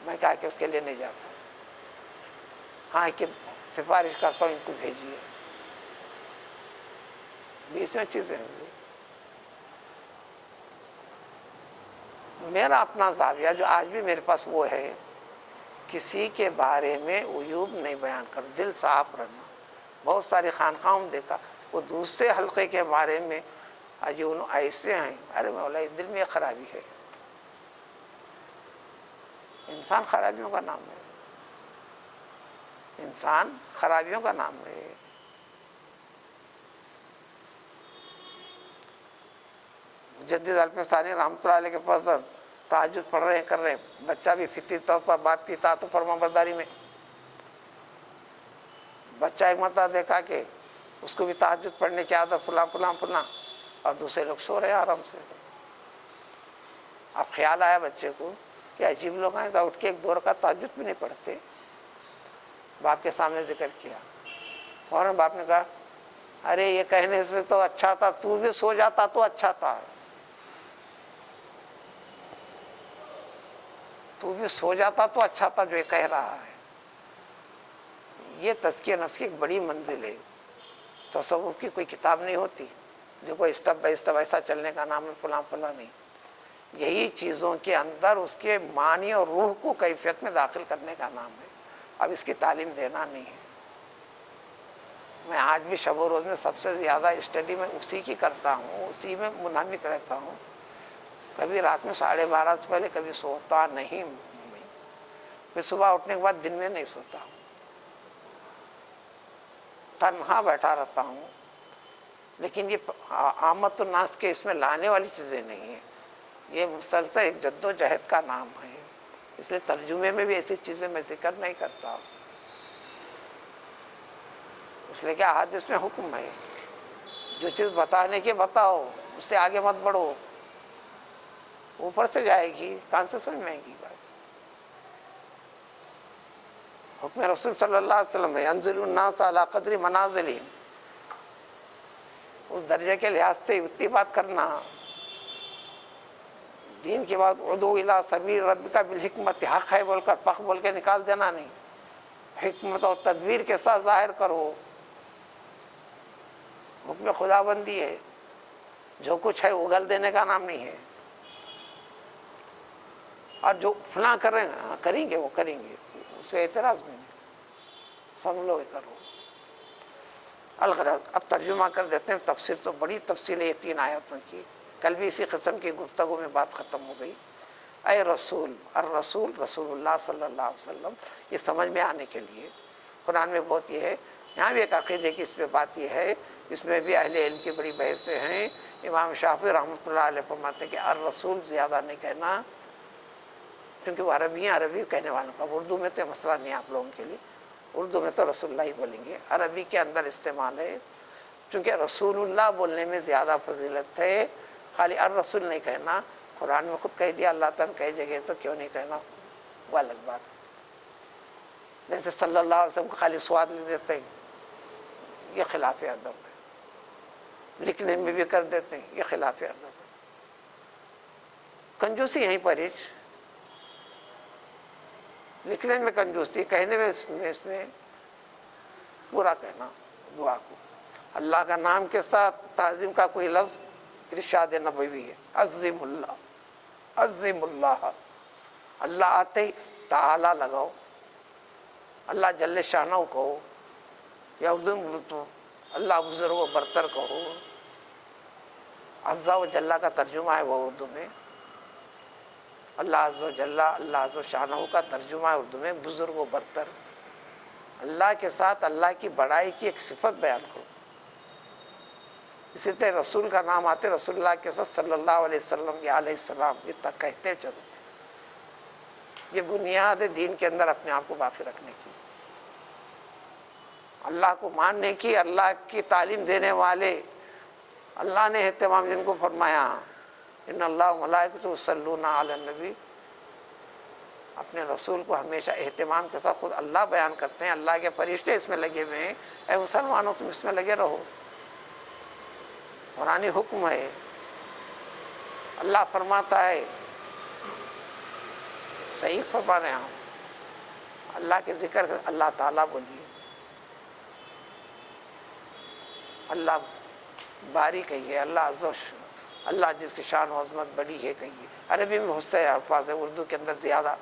میں کہا کہ اس کے لیے نہیں جاتا. ہاں کہ سفارش کرتا ہوں ان کو بھیجیے. 20 چیزیں ہوئی. میرا اپنا زاویہ جو آج بھی میرے پاس وہ ہے، کسی کے بارے میں عیوب نہیں بیان کر، دل صاف رہنا. بہت ساری خانقاہوں میں دیکھا وہ دوسرے حلقے کے بارے میں ایسے ہیں، ارے مولا دل میں خرابی ہے. انسان خرابیوں کا نام ہے، انسان خرابیوں کا نام ہے. مجدد الف ثانی رحمۃ اللہ علیہ کے فضل تہجد پڑھ رہے ہیں، کر رہے ہیں. بچہ بھی فطری طور پر باپ کی اطاعت و فرما برداری میں. بچہ ایک مرتبہ دیکھا کہ اس کو بھی تہجد پڑھنے کی عادت، فلاں فلاں فلاں، اور دوسرے لوگ سو رہے ہیں آرام سے. اب خیال آیا بچے کو کہ عجیب لوگ ہیں، تو اٹھ کے 1-2 رکعت تہجد بھی نہیں پڑھتے. باپ کے سامنے ذکر کیا. فوراً باپ نے کہا ارے یہ کہنے سے تو اچھا تھا تو بھی سو جاتا تو اچھا تھا. تو بھی سو جاتا تو اچھا تھا جو یہ کہہ رہا ہے. یہ تزکیہ نفس کی ایک بڑی منزل ہے. تصوف کی کوئی کتاب نہیں ہوتی دیکھو اسٹیپ بائی اسٹیپ ایسا چلنے کا نام ہے فلاں فلاں نہیں. یہی چیزوں کے اندر اس کے معنی اور روح کو کیفیت میں داخل کرنے کا نام ہے. اب اس کی تعلیم دینا نہیں ہے. میں آج بھی شب و روز میں سب سے زیادہ اسٹڈی میں اسی کی کرتا ہوں، اسی میں منہمک رہتا ہوں. کبھی رات میں 12:30 سے پہلے کبھی سوتا نہیں. پھر صبح اٹھنے کے بعد دن میں نہیں سوتا ہوں، تنہا بیٹھا رہتا ہوں. لیکن یہ آمد الناس کے اس میں لانے والی چیزیں نہیں ہیں. یہ مسلسل ایک جد و جہد کا نام ہے. اس لیے ترجمے میں بھی ایسی چیزیں میں ذکر نہیں کرتا. اس لیے کہ حدیث میں حکم ہے جو چیز بتانے کے بتاؤ، اس سے آگے مت بڑھو. اوپر سے جائے گی، کان سے سمجھ میں آئے گی بات؟ حکم رسول صلی اللہ علیہ وسلم ہے انزل الناس علی قدر منازلہم، اس درجے کے لحاظ سے اتنی بات کرنا. دین کے بعد ادعو الی سبیل ربک بالحکمت، حق ہے بول کر پخ بول کے نکال دینا نہیں، حکمت اور تدبیر کے ساتھ ظاہر کرو. حکم خدا بندی ہے، جو کچھ ہے اگل دینے کا نام نہیں ہے. اور جو فلاں کریں گے وہ کریں گے، اس پہ اعتراض بھی نہیں، سن لو کرو. الغرض اب ترجمہ کر دیتے ہیں. تفسیر تو بڑی تفصیل ہے 3 آیاتوں کی، کل بھی اسی قسم کی گفتگو میں بات ختم ہو گئی. اے رسول، الرسول رسول اللہ صلی اللہ علیہ وسلم، یہ سمجھ میں آنے کے لیے قرآن میں بہت یہ ہے. یہاں بھی ایک عقیدے کی اس پہ بات یہ ہے، اس میں بھی اہل علم کی بڑی بحثیں ہیں. امام شافعی رحمۃ اللہ علیہ فرماتے ہیں کہ الرسول زیادہ نہیں کہنا، کیونکہ وہ عربی ہیں، عربی کہنے والوں کا. اردو میں تو مسئلہ نہیں آپ لوگوں کے لیے، اردو میں تو رسول اللہ ہی بولیں گے. عربی کے اندر استعمال ہے، چونکہ رسول اللہ بولنے میں زیادہ فضیلت ہے. خالی الرسول نہیں کہنا، قرآن میں خود کہہ دیا اللہ تعالیٰ کئی جگہ، تو کیوں نہیں کہنا، وہ الگ بات ہے. جیسے صلی اللہ علیہ وسلم کو خالی سواد لے دیتے ہیں، یہ خلاف ادب ہے. لکھنے میں بھی کر دیتے ہیں، یہ خلاف ادب ہے. کنجوسی یہیں پر ہی، لکھنے میں کنجوسی، کہنے میں اس میں پورا کہنا. دعا کو اللہ کا نام کے ساتھ تعظیم کا کوئی لفظ ارشاد نبوی ہے. عظیم اللہ، عظیم اللہ، اللہ آتے ہی تعالی لگاؤ، اللہ جل شانہ کہو، یا اردو میں تو اللہ بزرگ و برتر کہو. عزا و جلہ کا ترجمہ ہے وہ اردو میں، اللہ عز و جلہ، اللہ عز و شانہ کا ترجمہ ہے اردو میں بزرگ و برتر. اللہ کے ساتھ اللہ کی بڑائی کی ایک صفت بیان کرو. اسی طرح رسول کا نام آتے رسول اللہ کے ساتھ صلی اللہ علیہ وسلم یا علیہ السلام یہ تک کہتے چلو. یہ بنیاد ہے دین کے اندر اپنے آپ کو باقی رکھنے کی، اللہ کو ماننے کی. اللہ کی تعلیم دینے والے اللہ نے اہتمام جن کو فرمایا ان اللہ ملائکۃ یصلون علی النبی، اپنے رسول کو ہمیشہ اہتمام کے ساتھ خود اللہ بیان کرتے ہیں. اللہ کے فرشتے اس میں لگے ہوئے ہیں، اے مسلمانوں تم اس میں لگے رہو. قرآنی حکم ہے. اللہ فرماتا ہے، صحیح فرما رہے ہیں ہم، اللہ کے ذکر اللہ تعالیٰ بولیے، اللہ باری کہیے، اللہ جس کی شان و عظمت بڑی ہے کہیے. عربی میں بہت سے الفاظ ہیں، اردو کے اندر زیادہ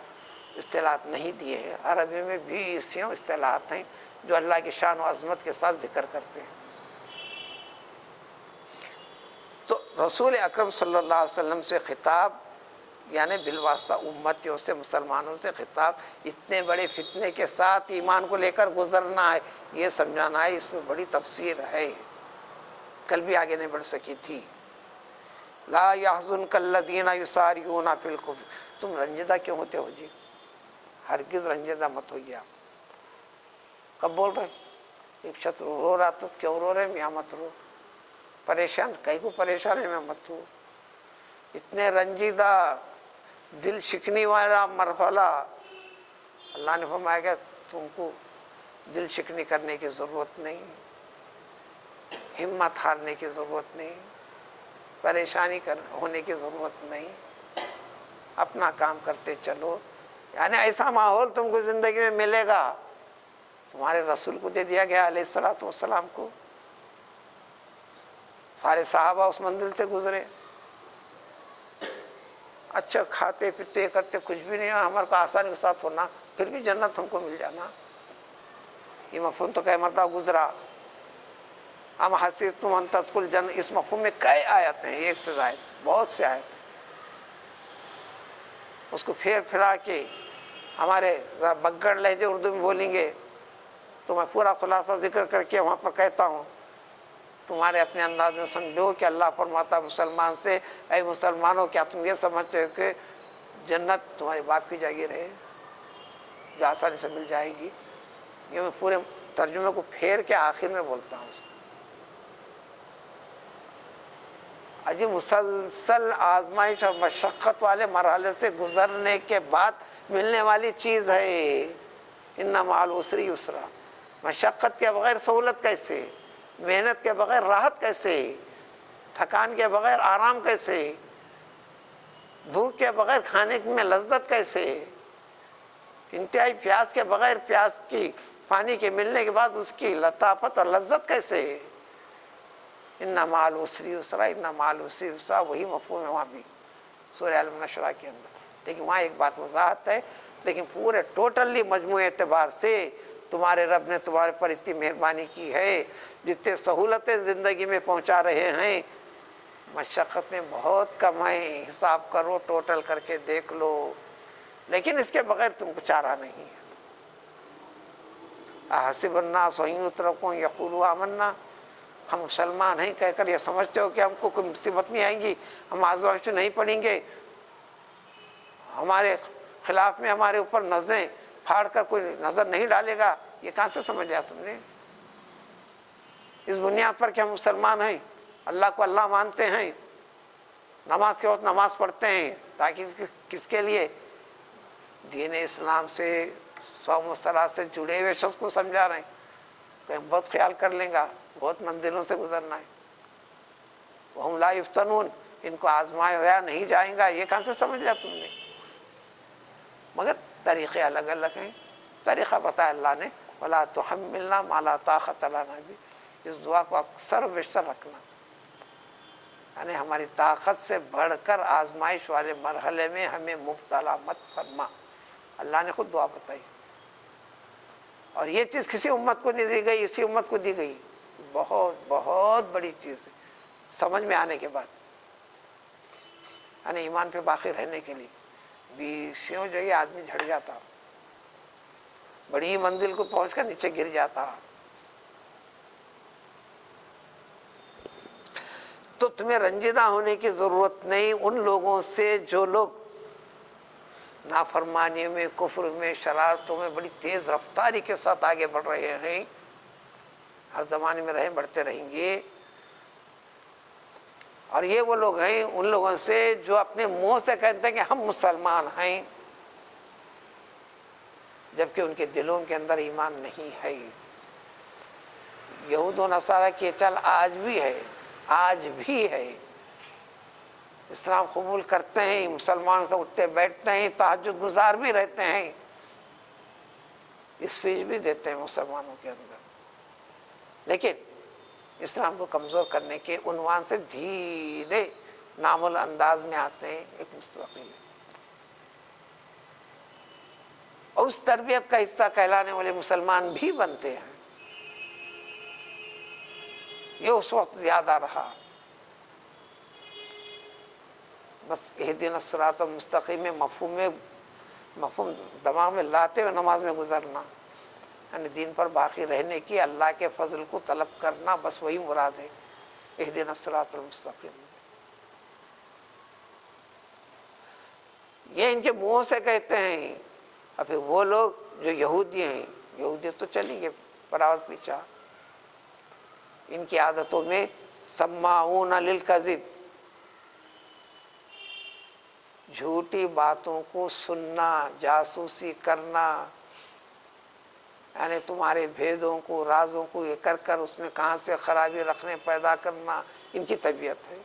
اصطلاحات نہیں دیے ہیں. عربی میں بھی ایسیوں اصطلاحات ہیں جو اللہ کی شان و عظمت کے ساتھ ذکر کرتے ہیں. تو رسول اکرم صلی اللہ علیہ وسلم سے خطاب، یعنی بالواسطہ امتیوں سے، مسلمانوں سے خطاب، اتنے بڑے فتنے کے ساتھ ایمان کو لے کر گزرنا ہے، یہ سمجھانا ہے. اس میں بڑی تفسیر ہے، کل بھی آگے نہیں بڑھ سکی تھی. لا يحزنك الذين يسارعون في الكفر، تم رنجیدہ کیوں ہوتے ہو جی؟ ہرگز رنجیدہ مت ہوئیے. آپ کب بول رہے ہیں؟ ایک شخص رو رہا تو کیوں رو رہے ہیں؟ میاں مت رو. پریشان کئی کو پریشان ہے، میں مت ہوں. اتنے رنجیدہ دل شکنی والا مرحلہ اللہ نے فرمایا کہ تم کو دل شکنی کرنے کی ضرورت نہیں، ہمت ہارنے کی ضرورت نہیں، پریشانی ہونے کی ضرورت نہیں، اپنا کام کرتے چلو. یعنی ایسا ماحول تم کو زندگی میں ملے گا، تمہارے رسول کو دے دیا گیا علیہ الصلوۃ والسلام کو. سارے صحابہ اس منزل سے گزرے، اچھا کھاتے پیتے کرتے کچھ بھی نہیں، اور ہمارے کو آسانی کے ساتھ ہونا، پھر بھی جنت ہم کو مل جانا. یہ مفہوم تو کئی مرتبہ گزرا. ہم حسبتم ان تدخلوا الجنہ، اس مفہوم میں کئی آیت ہیں، ایک سے زائد بہت سے آیت. اس کو پھیر پھرا کے ہمارے ذرا بگڑ لہجے اردو میں بولیں گے تو میں پورا خلاصہ ذکر کر کے وہاں پر کہتا ہوں. تمہارے اپنے انداز میں سمجھو کہ اللہ فرماتا مسلمان سے، اے مسلمانوں کیا تم یہ سمجھتے ہو کہ جنت تمہارے باپ کی جاگیر ہے جو آسانی سے مل جائے گی؟ یہ میں پورے ترجمے کو پھیر کے آخر میں بولتا ہوں. اجی مسلسل آزمائش اور مشقت والے مرحلے سے گزرنے کے بعد ملنے والی چیز ہے۔ ان مع العسر یسرا، مشقت کے بغیر سہولت کیسے، محنت کے بغیر راحت کیسے، تھکان کے بغیر آرام کیسے، بھوک کے بغیر کھانے میں لذت کیسے، انتہائی پیاس کے بغیر پیاس کی پانی کے ملنے کے بعد اس کی لطافت اور لذت کیسے۔ ان مع العسر یسرا، ان مع العسر یسرا، وہی مفہوم ہے وہاں بھی سورہ النشرہ کے اندر، لیکن وہاں ایک بات وضاحت ہے، لیکن پورے ٹوٹلی مجموعی اعتبار سے تمہارے رب نے تمہارے پر اتنی مہربانی کی ہے، جتنے سہولتیں زندگی میں پہنچا رہے ہیں، مشقتیں بہت کم ہیں، حساب کرو، ٹوٹل کر کے دیکھ لو، لیکن اس کے بغیر تم کو چارہ نہیں ہے۔ احسب الناس ان یترکوا ان یقولوا آمنا، ہم مسلمان ہیں کہہ کر یہ سمجھتے ہو کہ ہم کو کوئی مصیبت نہیں آئیں گی، ہم آزمائش نہیں پڑیں گے، ہمارے خلاف میں ہمارے اوپر نظریں پھاڑ کر کوئی نظر نہیں ڈالے گا؟ یہ کہاں سے سمجھ لیا تم نے؟ اس بنیاد پر کہ ہم مسلمان ہیں، اللہ کو اللہ مانتے ہیں، نماز کے وقت نماز پڑھتے ہیں، تاکہ کس کے لیے؟ دین اسلام سے، صوم و صلاۃ سے جڑے ہوئے شخص کو سمجھا رہے ہیں کہ بہت خیال کر لیں گا، بہت منزلوں سے گزرنا ہے۔ وَهُمْ لَا يُفْتَنُونَ، ان کو آزمایا نہیں جائیں گا، یہ کہاں سے سمجھ لیا تم نے؟ مگر طریقے الگ الگ ہیں، طریقہ بتایا اللہ نے، وَلَا تُحَمِّلْنَا مَا لَا طَاقَةَ لَنَا بِهِ، اس دعا کو اکثر و بیشتر رکھنا، یعنی ہماری طاقت سے بڑھ کر آزمائش والے مرحلے میں ہمیں مبتلا مت فرما، اللہ نے خود دعا بتائی۔ اور یہ چیز کسی امت کو نہیں دی گئی، اسی امت کو دی گئی، بہت بہت بڑی چیز ہے سمجھ میں آنے کے بعد، یعنی ایمان پہ باقی رہنے کے لیے۔ بیسیوں جگہ آدمی جھڑ جاتا، بڑی منزل کو پہنچ کر نیچے گر جاتا۔ تو تمہیں رنجیدہ ہونے کی ضرورت نہیں ان لوگوں سے جو لوگ نافرمانی میں، کفر میں، شرارتوں میں بڑی تیز رفتاری کے ساتھ آگے بڑھ رہے ہیں، ہر زمانے میں رہے، بڑھتے رہیں گے۔ اور یہ وہ لوگ ہیں ان لوگوں سے جو اپنے منہ سے کہتے ہیں کہ ہم مسلمان ہیں، جبکہ ان کے دلوں کے اندر ایمان نہیں ہے۔ یہود و نصارہ کی چل آج بھی ہے، آج بھی ہے، اسلام قبول کرتے ہیں، مسلمان سے اٹھتے بیٹھتے ہیں، تہجد گزار بھی رہتے ہیں، اسپیچ بھی دیتے ہیں مسلمانوں کے اندر، لیکن اسلام کو کمزور کرنے کے عنوان سے دھیرے نامل انداز میں آتے ہیں، ایک مستقل اور اس تربیت کا حصہ کہلانے والے مسلمان بھی بنتے ہیں۔ یہ اس وقت زیادہ رہا، بس اہدنا الصراط المستقیم میں مفہوم دماغ میں لاتے ہوئے نماز میں گزرنا، یعنی دین پر باقی رہنے کی اللہ کے فضل کو طلب کرنا، بس وہی مراد ہے اہدنا الصراط المستقیم۔ یہ ان کے منہ سے کہتے ہیں، اور پھر وہ لوگ جو یہودی ہیں، یہودی تو چلیں گے براوت پیچھا، ان کی عادتوں میں سماعون للکذب، جھوٹی باتوں کو سننا، جاسوسی کرنا، یعنی تمہارے بھیدوں کو، رازوں کو یہ کر کر اس میں کہاں سے خرابی رکھنے پیدا کرنا، ان کی طبیعت ہے۔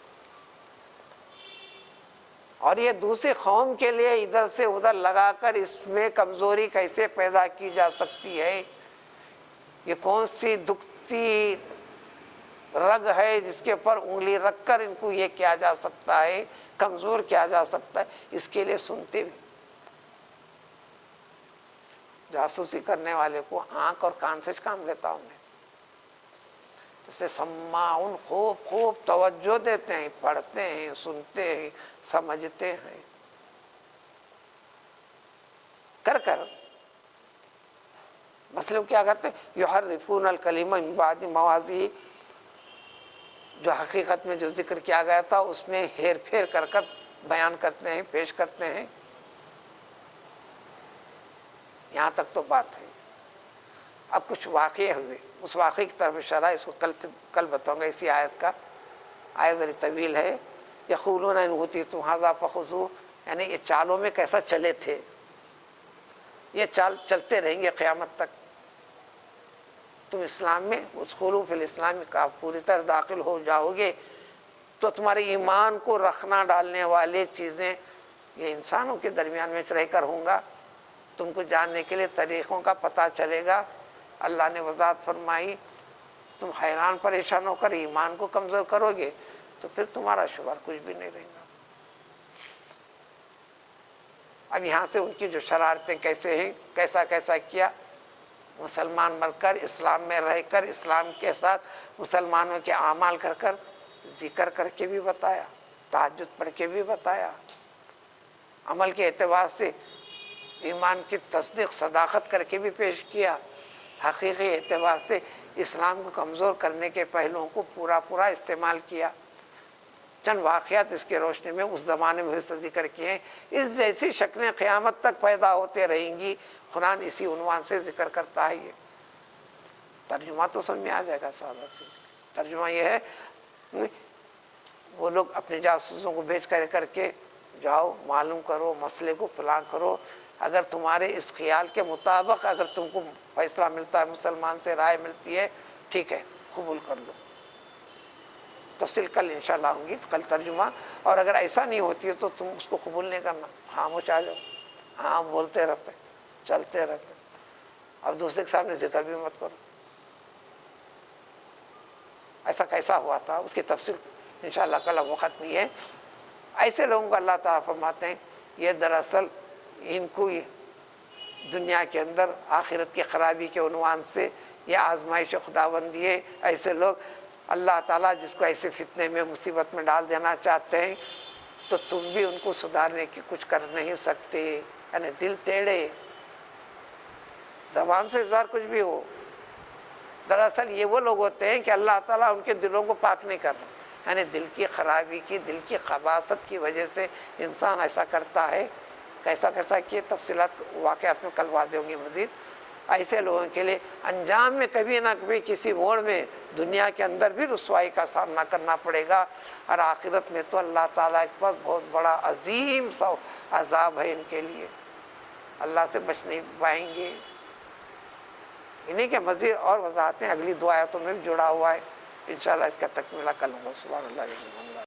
اور یہ دوسری قوم کے لیے ادھر سے ادھر لگا کر اس میں کمزوری کیسے پیدا کی جا سکتی ہے، یہ کون سی دکھتی رگ ہے جس کے اوپر انگلی رکھ کر ان کو یہ کیا جا سکتا ہے، کمزور کیا جا سکتا ہے، اس کے لیے سنتے بھی۔ جاسوسی کرنے والے کو آنکھ اور کان سے کام لیتا ہوں میں، اسے سماعون خوب خوب توجہ دیتے ہیں، پڑھتے ہیں، سنتے ہیں، سمجھتے ہیں، کر مطلب کیا کرتے ہیں، یحرفون الکلمہ من بعد مواضعہ، جو حقیقت میں جو ذکر کیا گیا تھا اس میں ہیر پھیر کر بیان کرتے ہیں، پیش کرتے ہیں۔ یہاں تک تو بات ہے۔ اب کچھ واقعے ہوئے، اس واقعے کی طرف اشارہ، اس کو کل بتاؤں گا، اسی آیت کا، آیت ذرا طویل ہے، یقولون ان اوتیتم ھذا فخذوہ، یعنی یہ چالوں میں کیسا چلے تھے، یہ چال چلتے رہیں گے قیامت تک۔ تم اسلام میں ادخلوا فی الاسلام میں کا پوری طرح داخل ہو جاؤ گے تو تمہارے ایمان کو رکھنا ڈالنے والے چیزیں یہ انسانوں کے درمیان میں رہ کر ہوں گا، تم کو جاننے کے لیے طریقوں کا پتہ چلے گا۔ اللہ نے وضاحت فرمائی، تم حیران پریشان ہو کر ایمان کو کمزور کرو گے تو پھر تمہارا شمار کچھ بھی نہیں رہے گا۔ اب یہاں سے ان کی جو شرارتیں کیسے ہیں، کیسا کیسا کیا، مسلمان مر کر اسلام میں رہ کر اسلام کے ساتھ مسلمانوں کے اعمال کر کر ذکر کر کے بھی بتایا، تہجد پڑھ کے بھی بتایا، عمل کے اعتبار سے ایمان کی تصدیق صداقت کر کے بھی پیش کیا، حقیقی اعتبار سے اسلام کو کمزور کرنے کے پہلوؤں کو پورا استعمال کیا۔ چند واقعات اس کی روشنی میں اس زمانے میں بھی ذکر کیے ہیں۔ اس جیسی شکلیں قیامت تک پیدا ہوتے رہیں گی، قرآن اسی عنوان سے ذکر کرتا ہے۔ یہ ترجمہ تو سمجھ میں آ جائے گا، سادہ سی ترجمہ یہ ہے، وہ لوگ اپنے جاسوسوں کو بھیج کر کے جاؤ معلوم کرو، مسئلے کو فلاں کرو، اگر تمہارے اس خیال کے مطابق اگر تم کو فیصلہ ملتا ہے، مسلمان سے رائے ملتی ہے، ٹھیک ہے قبول کر لو۔ تفصیل کل انشاءاللہ ہوں گی، کل ترجمہ۔ اور اگر ایسا نہیں ہوتی ہے تو تم اس کو قبول نہیں کرنا، خاموش آ جاؤ، ہاں بولتے رہتے چلتے رہتے، اب دوسرے کے سامنے ذکر بھی مت کرو۔ ایسا کیسا ہوا تھا اس کی تفصیل انشاءاللہ کل، وقت نہیں ہے۔ ایسے لوگوں کو اللہ تعالیٰ فرماتے ہیں یہ دراصل ان کو دنیا کے اندر آخرت کی خرابی کے عنوان سے یہ آزمائش خداوندی ہے۔ ایسے لوگ اللہ تعالیٰ جس کو ایسے فتنے میں مصیبت میں ڈال دینا چاہتے ہیں تو تم بھی ان کو سدھارنے کی کچھ کر نہیں سکتے، یعنی دل ٹیڑھے، زبان سے اظہار کچھ بھی ہو، دراصل یہ وہ لوگ ہوتے ہیں کہ اللہ تعالیٰ ان کے دلوں کو پاک نہیں کرتا، یعنی دل کی خرابی کی، دل کی خباثت کی وجہ سے انسان ایسا کرتا ہے۔ کیسا کیسا کیے، تفصیلات واقعات میں کل واضح ہوں گی مزید۔ ایسے لوگوں کے لیے انجام میں کبھی نہ کبھی کسی موڑ میں دنیا کے اندر بھی رسوائی کا سامنا کرنا پڑے گا، اور آخرت میں تو اللہ تعالیٰ کے پاس بہت بڑا عظیم سا عذاب ہے ان کے لیے، اللہ سے بچ نہیں پائیں گے۔ انہیں کے مزید اور وضاحتیں اگلی دو آیتوں میں بھی جڑا ہوا ہے، انشاءاللہ اس کا تکملہ کل ہوگا۔ سبحان اللہ۔